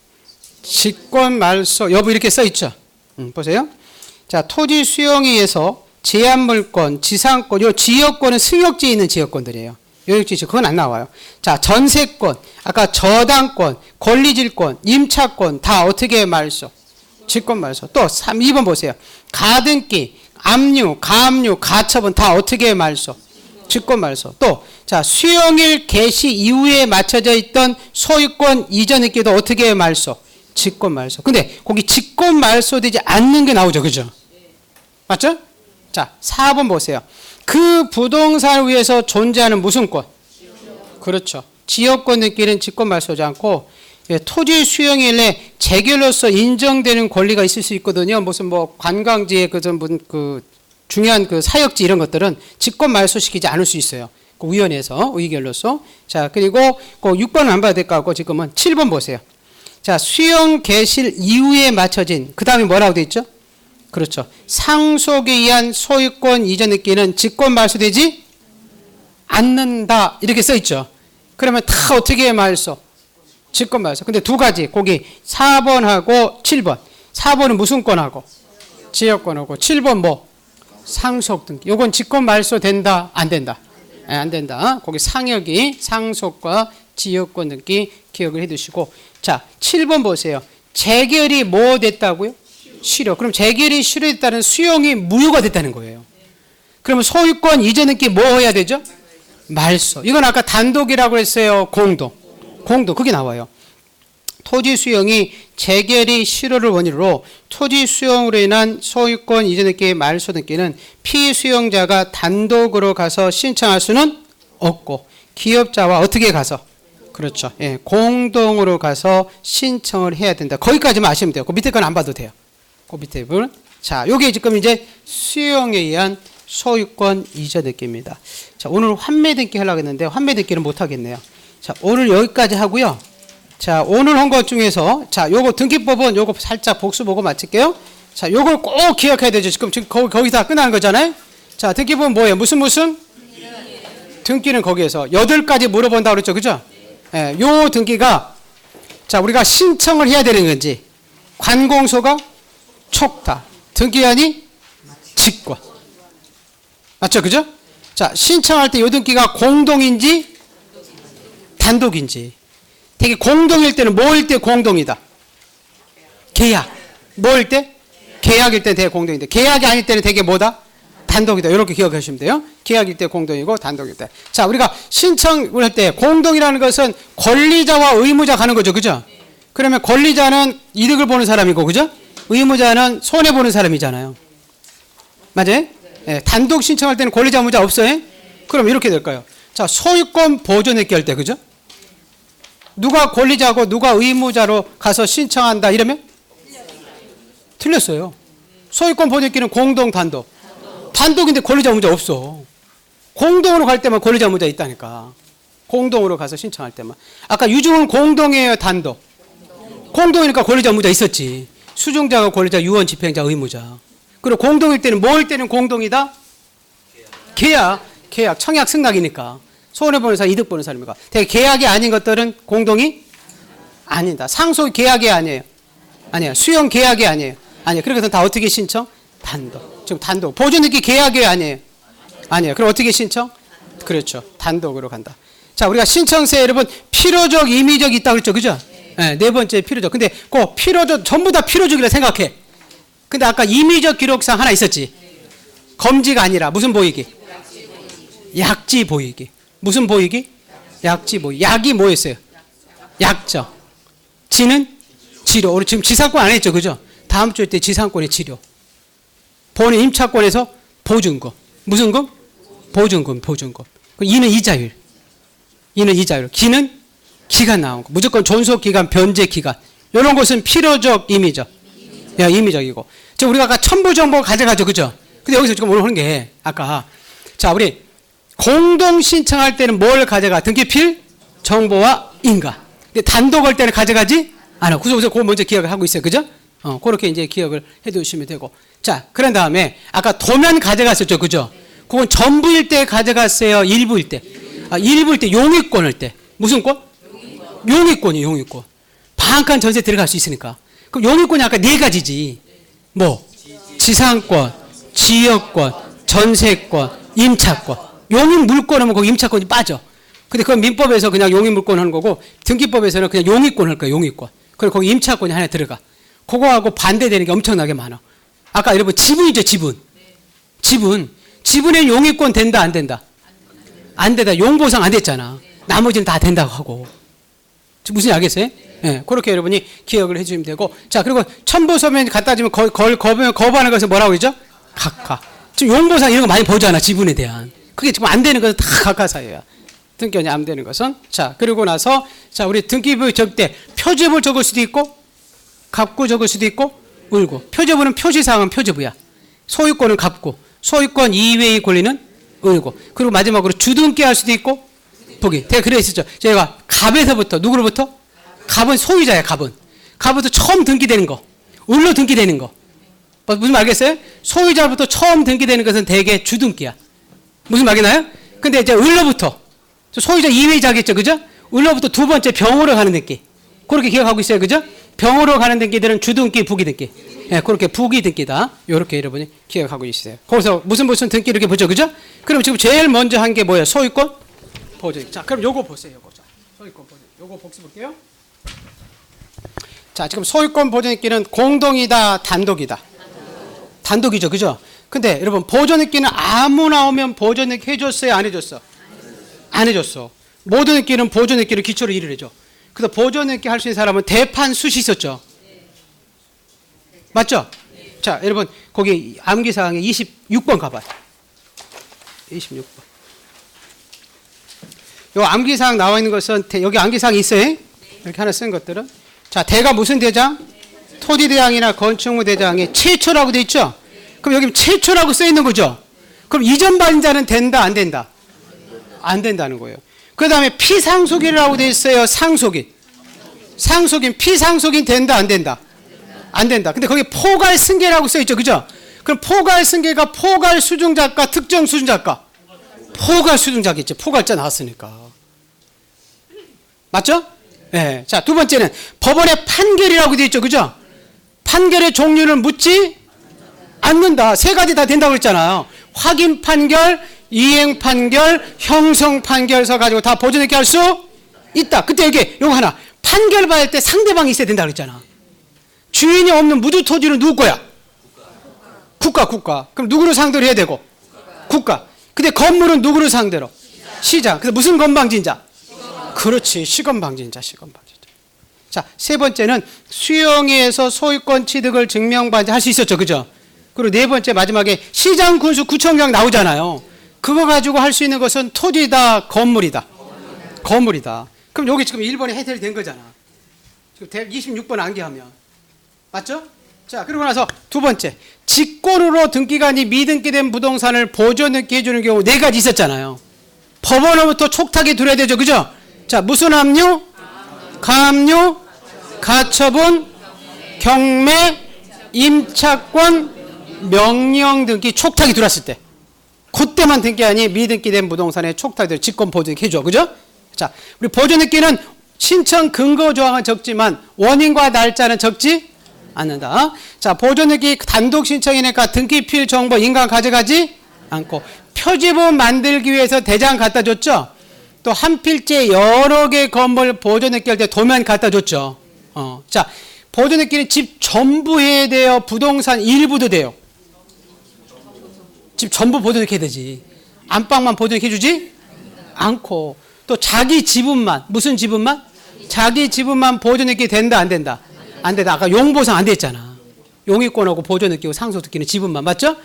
직권 말소 여부 이렇게 써 있죠. 보세요. 자, 토지 수용에 의해서 제한물권, 지상권, 요 지역권은 승역지에 있는 지역권들이에요. 요역지 그건 안 나와요. 자, 전세권, 아까 저당권, 권리질권, 임차권 다 어떻게 말소? 직권 말소. 또 2번 보세요. 가등기, 압류, 가압류, 가처분 다 어떻게 말소? 직권 말소. 또 자, 수용일 개시 이후에 맞춰져 있던 소유권 이전 등기도 어떻게 말소? 직권 말소. 근데 거기 직권 말소되지 않는 게 나오죠, 그죠? 맞죠? 자, 4번 보세요. 그 부동산 위에서 존재하는 무슨 권? 그렇죠. 지역권 등기는 직권 말소하지 않고 토지 수용일에 재결로서 인정되는 권리가 있을 수 있거든요. 무슨 뭐 관광지의 그 중요한 그 사역지 이런 것들은 직권 말소시키지 않을 수 있어요. 그 위원회에서 의결로서. 자, 그리고 그 6번은 안 봐도 될 것 같고 지금은 7번 보세요. 자, 수용 개실 이후에 맞춰진 그 다음에 뭐라고 돼 있죠? 그렇죠. 상속에 의한 소유권 이전 등기는 직권 말소되지 않는다 이렇게 써 있죠. 그러면 다 어떻게 말소? 직권 말소. 근데 두 가지. 거기 4번하고 7번. 4번은 무슨 권하고? 지역권하고. 7번 뭐? 상속 등기. 요건 직권 말소 된다? 안 된다? 네, 안 된다. 거기 상역이 상속과 지역권 등기 기억을 해 두시고. 자, 7번 보세요. 재결이 뭐 됐다고요? 실효. 그럼 재결이 실효됐다는 수용이 무효가 됐다는 거예요. 그러면 소유권 이전 등기 뭐 해야 되죠? 말소. 이건 아까 단독이라고 했어요. 공동. 공동. 그게 나와요. 토지 수용이 재결이 실효를 원인으로 토지 수용으로 인한 소유권 이전 등기 말소 등기는 피수용자가 단독으로 가서 신청할 수는 없고 기업자와 어떻게 가서? 그렇죠. 예, 공동으로 가서 신청을 해야 된다. 거기까지만 아시면 돼요. 그 밑에 건 안 봐도 돼요. 그 밑에 부분. 자, 요게 지금 이제 수용에 의한 소유권 이전 등기입니다. 자, 오늘 환매 등기 하려고 했는데 환매 등기는 못 하겠네요. 자, 오늘 여기까지 하고요. 자, 오늘 한 것 중에서 자, 요거 등기법은 요거 살짝 복수 보고 마칠게요. 자, 요걸 꼭 기억해야 되죠. 지금 거기서 다 끝나는 거잖아요. 자, 등기법은 뭐예요? 무슨? 등기는 거기에서 8가지 물어본다고 그랬죠. 그죠? 예, 요 등기가 자, 우리가 신청을 해야 되는 건지 관공서가 촉탁, 등기한이 직권. 맞죠? 그죠? 자, 신청할 때 요 등기가 공동인지 단독인지. 되게 공동일 때는 뭐일 때 공동이다? 계약. 뭐일 때? 계약일 때 되게 공동인데 계약이 아닐 때는 되게 뭐다? 단독이다. 이렇게 기억하시면 돼요. 계약일 때 공동이고 단독일 때. 자, 우리가 신청을 할 때 공동이라는 것은 권리자와 의무자 가는 거죠. 그죠? 그러면 권리자는 이득을 보는 사람이고, 그죠? 의무자는 손해보는 사람이잖아요. 맞아요? 네, 단독 신청할 때는 권리자, 의무자 없어요? 그럼 이렇게 될까요? 자, 소유권 보존했기 할 때, 그죠? 누가 권리자고 누가 의무자로 가서 신청한다 이러면? 틀렸어요. 소유권 보존했기는 공동, 단독. 단독인데 권리자, 의무자 없어. 공동으로 갈 때만 권리자, 의무자 있다니까. 공동으로 가서 신청할 때만. 아까 유증은 공동이에요, 단독? 공동이니까 권리자, 의무자 있었지. 수증자가 권리자, 유언, 집행자, 의무자. 그리고 공동일 때는 뭐일 때는 공동이다? 계약, 청약 승낙이니까. 손해보는 사람, 이득 보는 사람이니까. 되게 계약이 아닌 것들은 공동이 아니다. 상속 계약이 아니에요. 아니에요. 수용 계약이 아니에요. 아니에요. 그런 것은 다 어떻게 신청? 단독. 지금 단독. 보존등기 계약이 아니에요. 아니에요. 그럼 어떻게 신청? 그렇죠. 단독으로 간다. 자, 우리가 신청서에 여러분 필요적, 임의적 있다고 그랬죠. 그죠? 네, 네 번째 필요적. 근데 그 필요적, 전부 다 필요적이라 생각해. 근데 아까 임의적 기록상 하나 있었지. 검지가 아니라 무슨 보이기? 약지 보이기. 무슨 보이기? 약지 보이기. 약이 뭐였어요? 약정. 지는 치료. 우리 지금 지상권 안 했죠. 그죠? 다음 주에 때 지상권의 치료. 본인 임차권에서 보증금. 무슨 금? 보증금. 이는 이자율. 기는 기간 나온 거. 무조건 존속기간, 변제기간. 이런 것은 필요적, 임의적. 야, 임의적이고. 지금 우리가 아까 첨부 정보 가져가죠. 그죠? 근데 여기서 지금 오늘 하는 게, 아까. 자, 우리 공동 신청할 때는 뭘 가져가? 등기필, 정보와 인가. 근데 단독 할 때는 가져가지 않아. 그래서 그거 먼저 기억을 하고 있어요. 그죠? 그렇게 이제 기억을 해 두시면 되고. 자, 그런 다음에 아까 도면 가져갔었죠. 그죠? 그건 전부일 때 가져갔어요. 일부일 때. 일부일 때 용익권 할 때. 무슨 권? 용익권이에요. 용익권. 반칸 전세 들어갈 수 있으니까. 그럼 용익권이 아까 네 가지지. 뭐? 지상권, 지역권, 전세권, 임차권. 용익 물권 하면 거기 임차권이 빠져. 근데 그건 민법에서 그냥 용익 물권 하는 거고 등기법에서는 그냥 용익권 할 거야. 용익권. 그리고 거기 임차권이 하나 들어가. 그거하고 반대되는 게 엄청나게 많아. 아까 여러분 지분이죠. 지분에 용익권 된다 안 된다? 안 된다. 용보상 안 됐잖아. 나머지는 다 된다고 하고. 무슨 알겠어요? 네, 그렇게 여러분이 기억을 해주시면 되고. 자, 그리고 첨부서면 갖다 주면 거부하는 것은 뭐라고 그러죠? 각하. 지금 용보상 이런 거 많이 보잖아. 지분에 대한. 그게 지금 안 되는 것은 다 각하사유야. 등기원이 안 되는 것은. 자, 그리고 나서 자, 우리 등기부 적을 때 표제부를 적을 수도 있고 갑구 적을 수도 있고 을구. 표제부는 표시사항은 표제부야. 소유권은 갑구. 소유권 이외의 권리는 을구. 그리고 마지막으로 주등기 할 수도 있고 부기. 제가 그랬었죠. 제가 갑에서부터 누구로부터? 갑은 소유자야. 갑부터 처음 등기되는 거. 을로 등기되는 거. 무슨 말 알겠어요? 소유자부터 처음 등기되는 것은 대개 주등기야. 무슨 말이나요? 근데 이제 을로부터 소유자 이외자겠죠. 그죠? 을로부터 두 번째 병으로 가는 느낌. 그렇게 기억하고 있어요. 그죠? 병으로 가는 등기들은 주등기, 부기등기. 예, 그렇게 부기등기다. 요렇게 여러분이 기억하고 있어요. 거기서 무슨 등기 이렇게 보죠. 그죠? 그럼 지금 제일 먼저 한 게 뭐예요? 소유권 보존. 자, 그럼 요거 보세요. 요거. 자, 소유권 보존. 요거 복습 볼게요. 자, 지금 소유권 보존등기는 공동이다, 단독이다. 단독이죠. 그죠? 근데 여러분 보존등기는 아무나 오면 보존등기 해줬어요? 안 해줬어? 안 해줬어. 모든 등기는 보존등기를 기초로 일을 해줘. 그래서 보존등기 할 수 있는 사람은 대판수시 있었죠. 맞죠? 자, 여러분 거기 암기사항에 26번 가봐요. 26번. 요 암기사항 나와 있는 것은 여기 암기사항이 있어요. 이렇게 하나 쓴 것들은. 자, 대가 무슨 대장? 토지대장이나 건축물 대장에 최초라고 돼 있죠? 그럼 여기 최초라고 써 있는 거죠? 그럼 이전 발인자는 된다, 안 된다? 안 된다는 거예요. 그 다음에 피상속인이라고 돼 있어요. 상속인. 상속인, 피상속인 된다, 안 된다? 안 된다. 근데 거기 포괄 승계라고 써 있죠. 그죠? 그럼 포괄 승계가 포괄 수중자가, 특정 수중자가? 포괄 수중자겠지. 포괄자 나왔으니까. 맞죠? 네. 자, 두 번째는 법원의 판결이라고 돼 있죠. 그죠? 판결의 종류를 묻지 않는다. 세 가지 다 된다고 그랬잖아요. 확인 판결, 이행 판결, 형성 판결서 가지고 다 보존등기 할 수 있다. 그때 여기 요거 하나. 판결 받을 때 상대방이 있어야 된다 그랬잖아. 주인이 없는 무주 토지는 누구 거야? 국가. 그럼 누구를 상대로 해야 되고? 국가. 근데 건물은 누구를 상대로? 시장. 그래서 무슨 건방진자? 그렇지. 시건방진자. 자, 세 번째는 수용회에서 소유권 취득을 증명반지 할 수 있었죠. 그죠? 그리고 네 번째 마지막에 시장 군수 구청장 나오잖아요. 그거 가지고 할 수 있는 것은 토지다, 건물이다. 건물이다. 그럼 여기 지금 1번에 해결이 된 거잖아. 지금 26번 암기하면. 맞죠? 자, 그러고 나서 두 번째. 직권으로 등기관이 미등기된 부동산을 보존등기 해주는 경우 네 가지 있었잖아요. 법원으로부터 촉탁이 들어야 되죠. 그죠? 자, 무슨 압류? 가압류, 가처분, 경매, 임차권, 명령 등기 촉탁이 들어왔을 때. 그때만 등기하니 미등기된 부동산에 촉탁이 들어 직권 보존등기 해줘. 그죠? 자, 우리 보존등기는 신청 근거 조항은 적지만 원인과 날짜는 적지 않는다. 자, 보존등기 단독 신청이니까 등기필 정보 인간 가져가지 않고 표지본 만들기 위해서 대장 갖다 줬죠. 또 한 필지에 여러 개 건물 보존등기 할 때 도면 갖다 줬죠. 자, 보존등기는 집 전부 해야 돼요? 부동산 일부도 돼요? 집 전부 보존등기 해야 되지. 안방만 보존등기 해주지 않고 또 자기 지분만, 무슨 지분만? 자기 지분만 보존등기 된다, 안 된다? 안 된다. 아까 용보상 안 됐잖아. 용의권하고 보존등기고 상속등기는 지분만. 맞죠?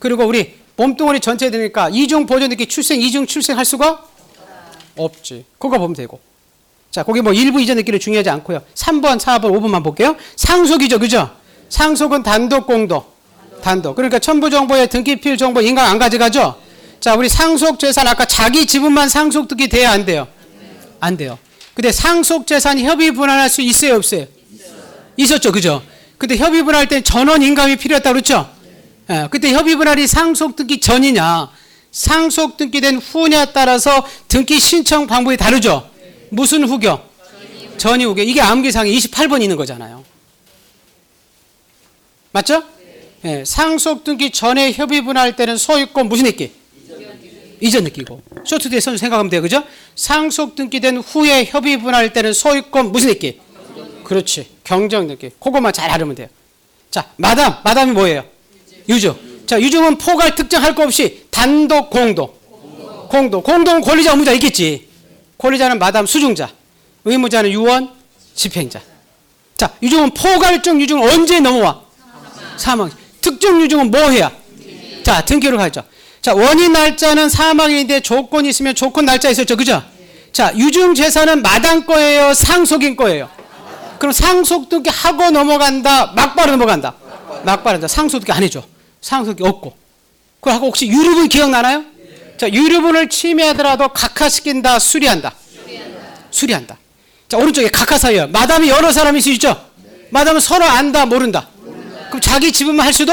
그리고 우리 몸뚱아리 전체 되니까 이중 보존등기 출생, 이중 출생 할 수가 없지. 그거 보면 되고. 자, 거기 뭐 일부 이전 등기는 중요하지 않고요. 3번, 4번, 5번만 볼게요. 상속이죠. 그죠? 상속은 단독, 공동. 단독. 그러니까 첨부정보에 등기필 정보 인강 안 가져가죠? 자, 우리 상속재산 아까 자기 지분만 상속등기 돼야 안 돼요? 안 돼요. 근데 상속재산 협의 분할할 수 있어요? 없어요? 있었죠. 그죠? 근데 협의 분할할 때 전원 인감이 필요했다고 그랬죠? 예, 그때 협의 분할이 상속등기 전이냐 상속등기된 후냐에 따라서 등기 신청 방법이 다르죠? 무슨 후겨? 전이 후겨. 이게 암기상에 28번 있는 거잖아요. 맞죠? 예, 상속등기 전에 협의 분할할 때는 소유권 무슨 등기? 이전 등기고. 쇼트드에 선수 생각하면 돼요. 그죠? 상속등기된 후에 협의 분할할 때는 소유권 무슨 등기? 그렇지. 경정 등기. 그것만 잘 알으면 돼요. 자, 마담이 뭐예요? 유증. 자, 유증은 포괄 특정할 거 없이 단독, 공동. 공동은 권리자, 의무자 있겠지. 권리자는 마담, 수중자. 의무자는 유언, 집행자. 자, 유증은 포괄적 유증은 언제 넘어와? 사망. 특정 유증은 뭐 해야? 자, 등기로 가죠. 자, 원인 날짜는 사망인데 조건이 있으면 조건 날짜 있었죠. 그죠? 자, 유증 재산은 마담 거예요? 상속인 거예요? 그럼 상속등기 하고 넘어간다? 막바로 넘어간다? 막바로 상속등기 안 해줘. 상속이 없고. 그거 하고 혹시 유류분 기억나나요? 자, 유류분을 침해하더라도 각하시킨다, 수리한다. 자, 오른쪽에 각하사예요. 마담이 여러 사람일 수 있죠? 마담은 서로 안다, 모른다. 그럼 자기 지분만 할 수도?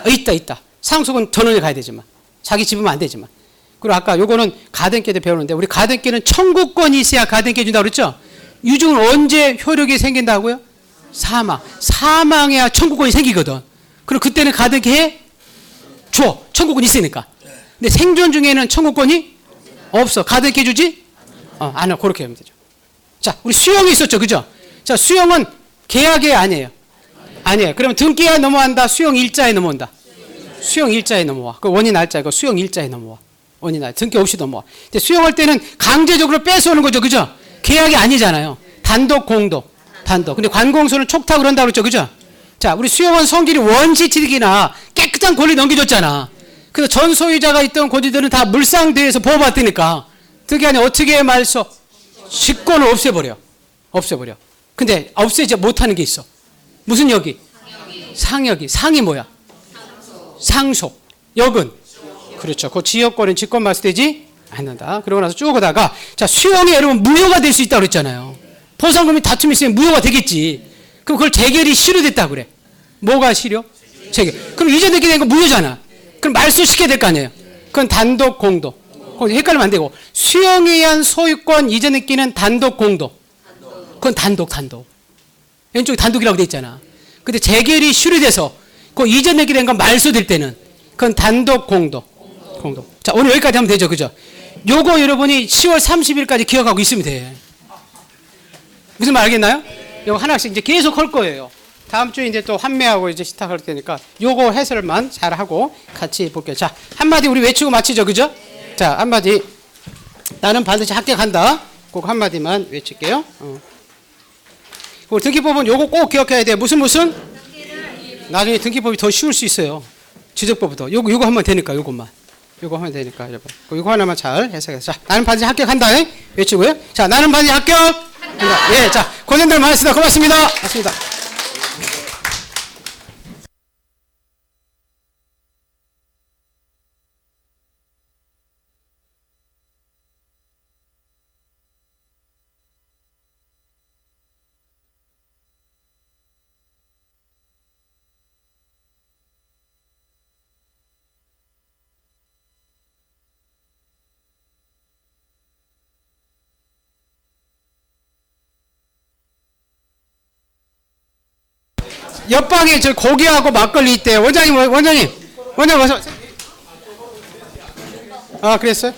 있다. 상속은 전원이 가야 되지만. 자기 지분만 안 되지만. 그리고 아까 요거는 가등기에 배우는데 우리 가등기는 청구권이 있어야 가등기 준다고 그랬죠? 유증은 언제 효력이 생긴다고요? 사망해야 청구권이 생기거든. 그럼 그때는 가득해 줘. 청구권이 있으니까. 근데 생존 중에는 청구권이 없어. 가득해 주지? 안 해. 그렇게 하면 되죠. 자, 우리 수용이 있었죠. 그죠? 자, 수용은 계약이 아니에요. 아니에요. 그러면 등기가 넘어간다. 수용 일자에 넘어온다. 수용 일자에 넘어와. 그 원인 날짜고 수용 일자에 넘어와. 원인 날 등기 없이 넘어와. 근데 수용할 때는 강제적으로 뺏어오는 거죠. 그죠? 계약이 아니잖아요. 단독, 공동. 단독. 근데 관공서는 촉탁을 한다고 그랬죠. 그죠? 자, 우리 수용원 성질이 원시취득이나 깨끗한 권리 넘겨줬잖아. 그래서 전 소유자가 있던 고지들은 다 물상대에서 보호받으니까 등기관이 어떻게 말소? 직권을 없애버려. 없애버려. 근데 없애지 못하는 게 있어. 무슨 역이? 상역이. 상이 뭐야? 상속. 역은? 그렇죠. 그 지역권은 직권 말소되지 않는다. 그러고 나서 쭉 오다가 자, 수용이 여러분 무효가 될 수 있다고 그랬잖아요. 포상금이 다툼이 있으면 무효가 되겠지. 그럼 그걸 재결이 실효됐다고 그래. 뭐가 실효? 재결. 그럼 이전 등기 된 거 무효잖아. 그럼 말소시켜야 될 거 아니에요. 그건 단독, 공동. 헷갈리면 안 되고. 수용에 의한 소유권 이전 등기는 단독, 공동. 그건 단독. 왼쪽에 단독이라고 돼 있잖아. 근데 재결이 실효돼서 그 이전 등기 된 건 말소될 때는 그건 단독, 공동. 자, 오늘 여기까지 하면 되죠. 그죠? 요거 여러분이 10월 30일까지 기억하고 있으면 돼. 무슨 말 알겠나요? 요거 하나씩 이제 계속 할 거예요. 다음 주에 이제 또 환매하고 이제 시작할 테니까 요거 해설만 잘 하고 같이 볼게요. 자, 한마디 우리 외치고 마치죠. 그죠? 자, 한마디. 나는 반드시 합격한다. 꼭 한마디만 외칠게요. 우리 등기법은 요거 꼭 기억해야 돼. 무슨? 나중에 등기법이 더 쉬울 수 있어요. 지적법보다. 요거 하면 되니까, 요것만. 요거 하면 되니까, 여러분. 요거 하나만 잘 해석해서. 자, 나는 반드시 합격한다. 외치고요. 자, 나는 반드시 합격! 예, 자, 고생들 많으셨습니다. 고맙습니다. 옆방에 저 고기하고 막걸리 있대요. 원장님 와서. 아, 그랬어요?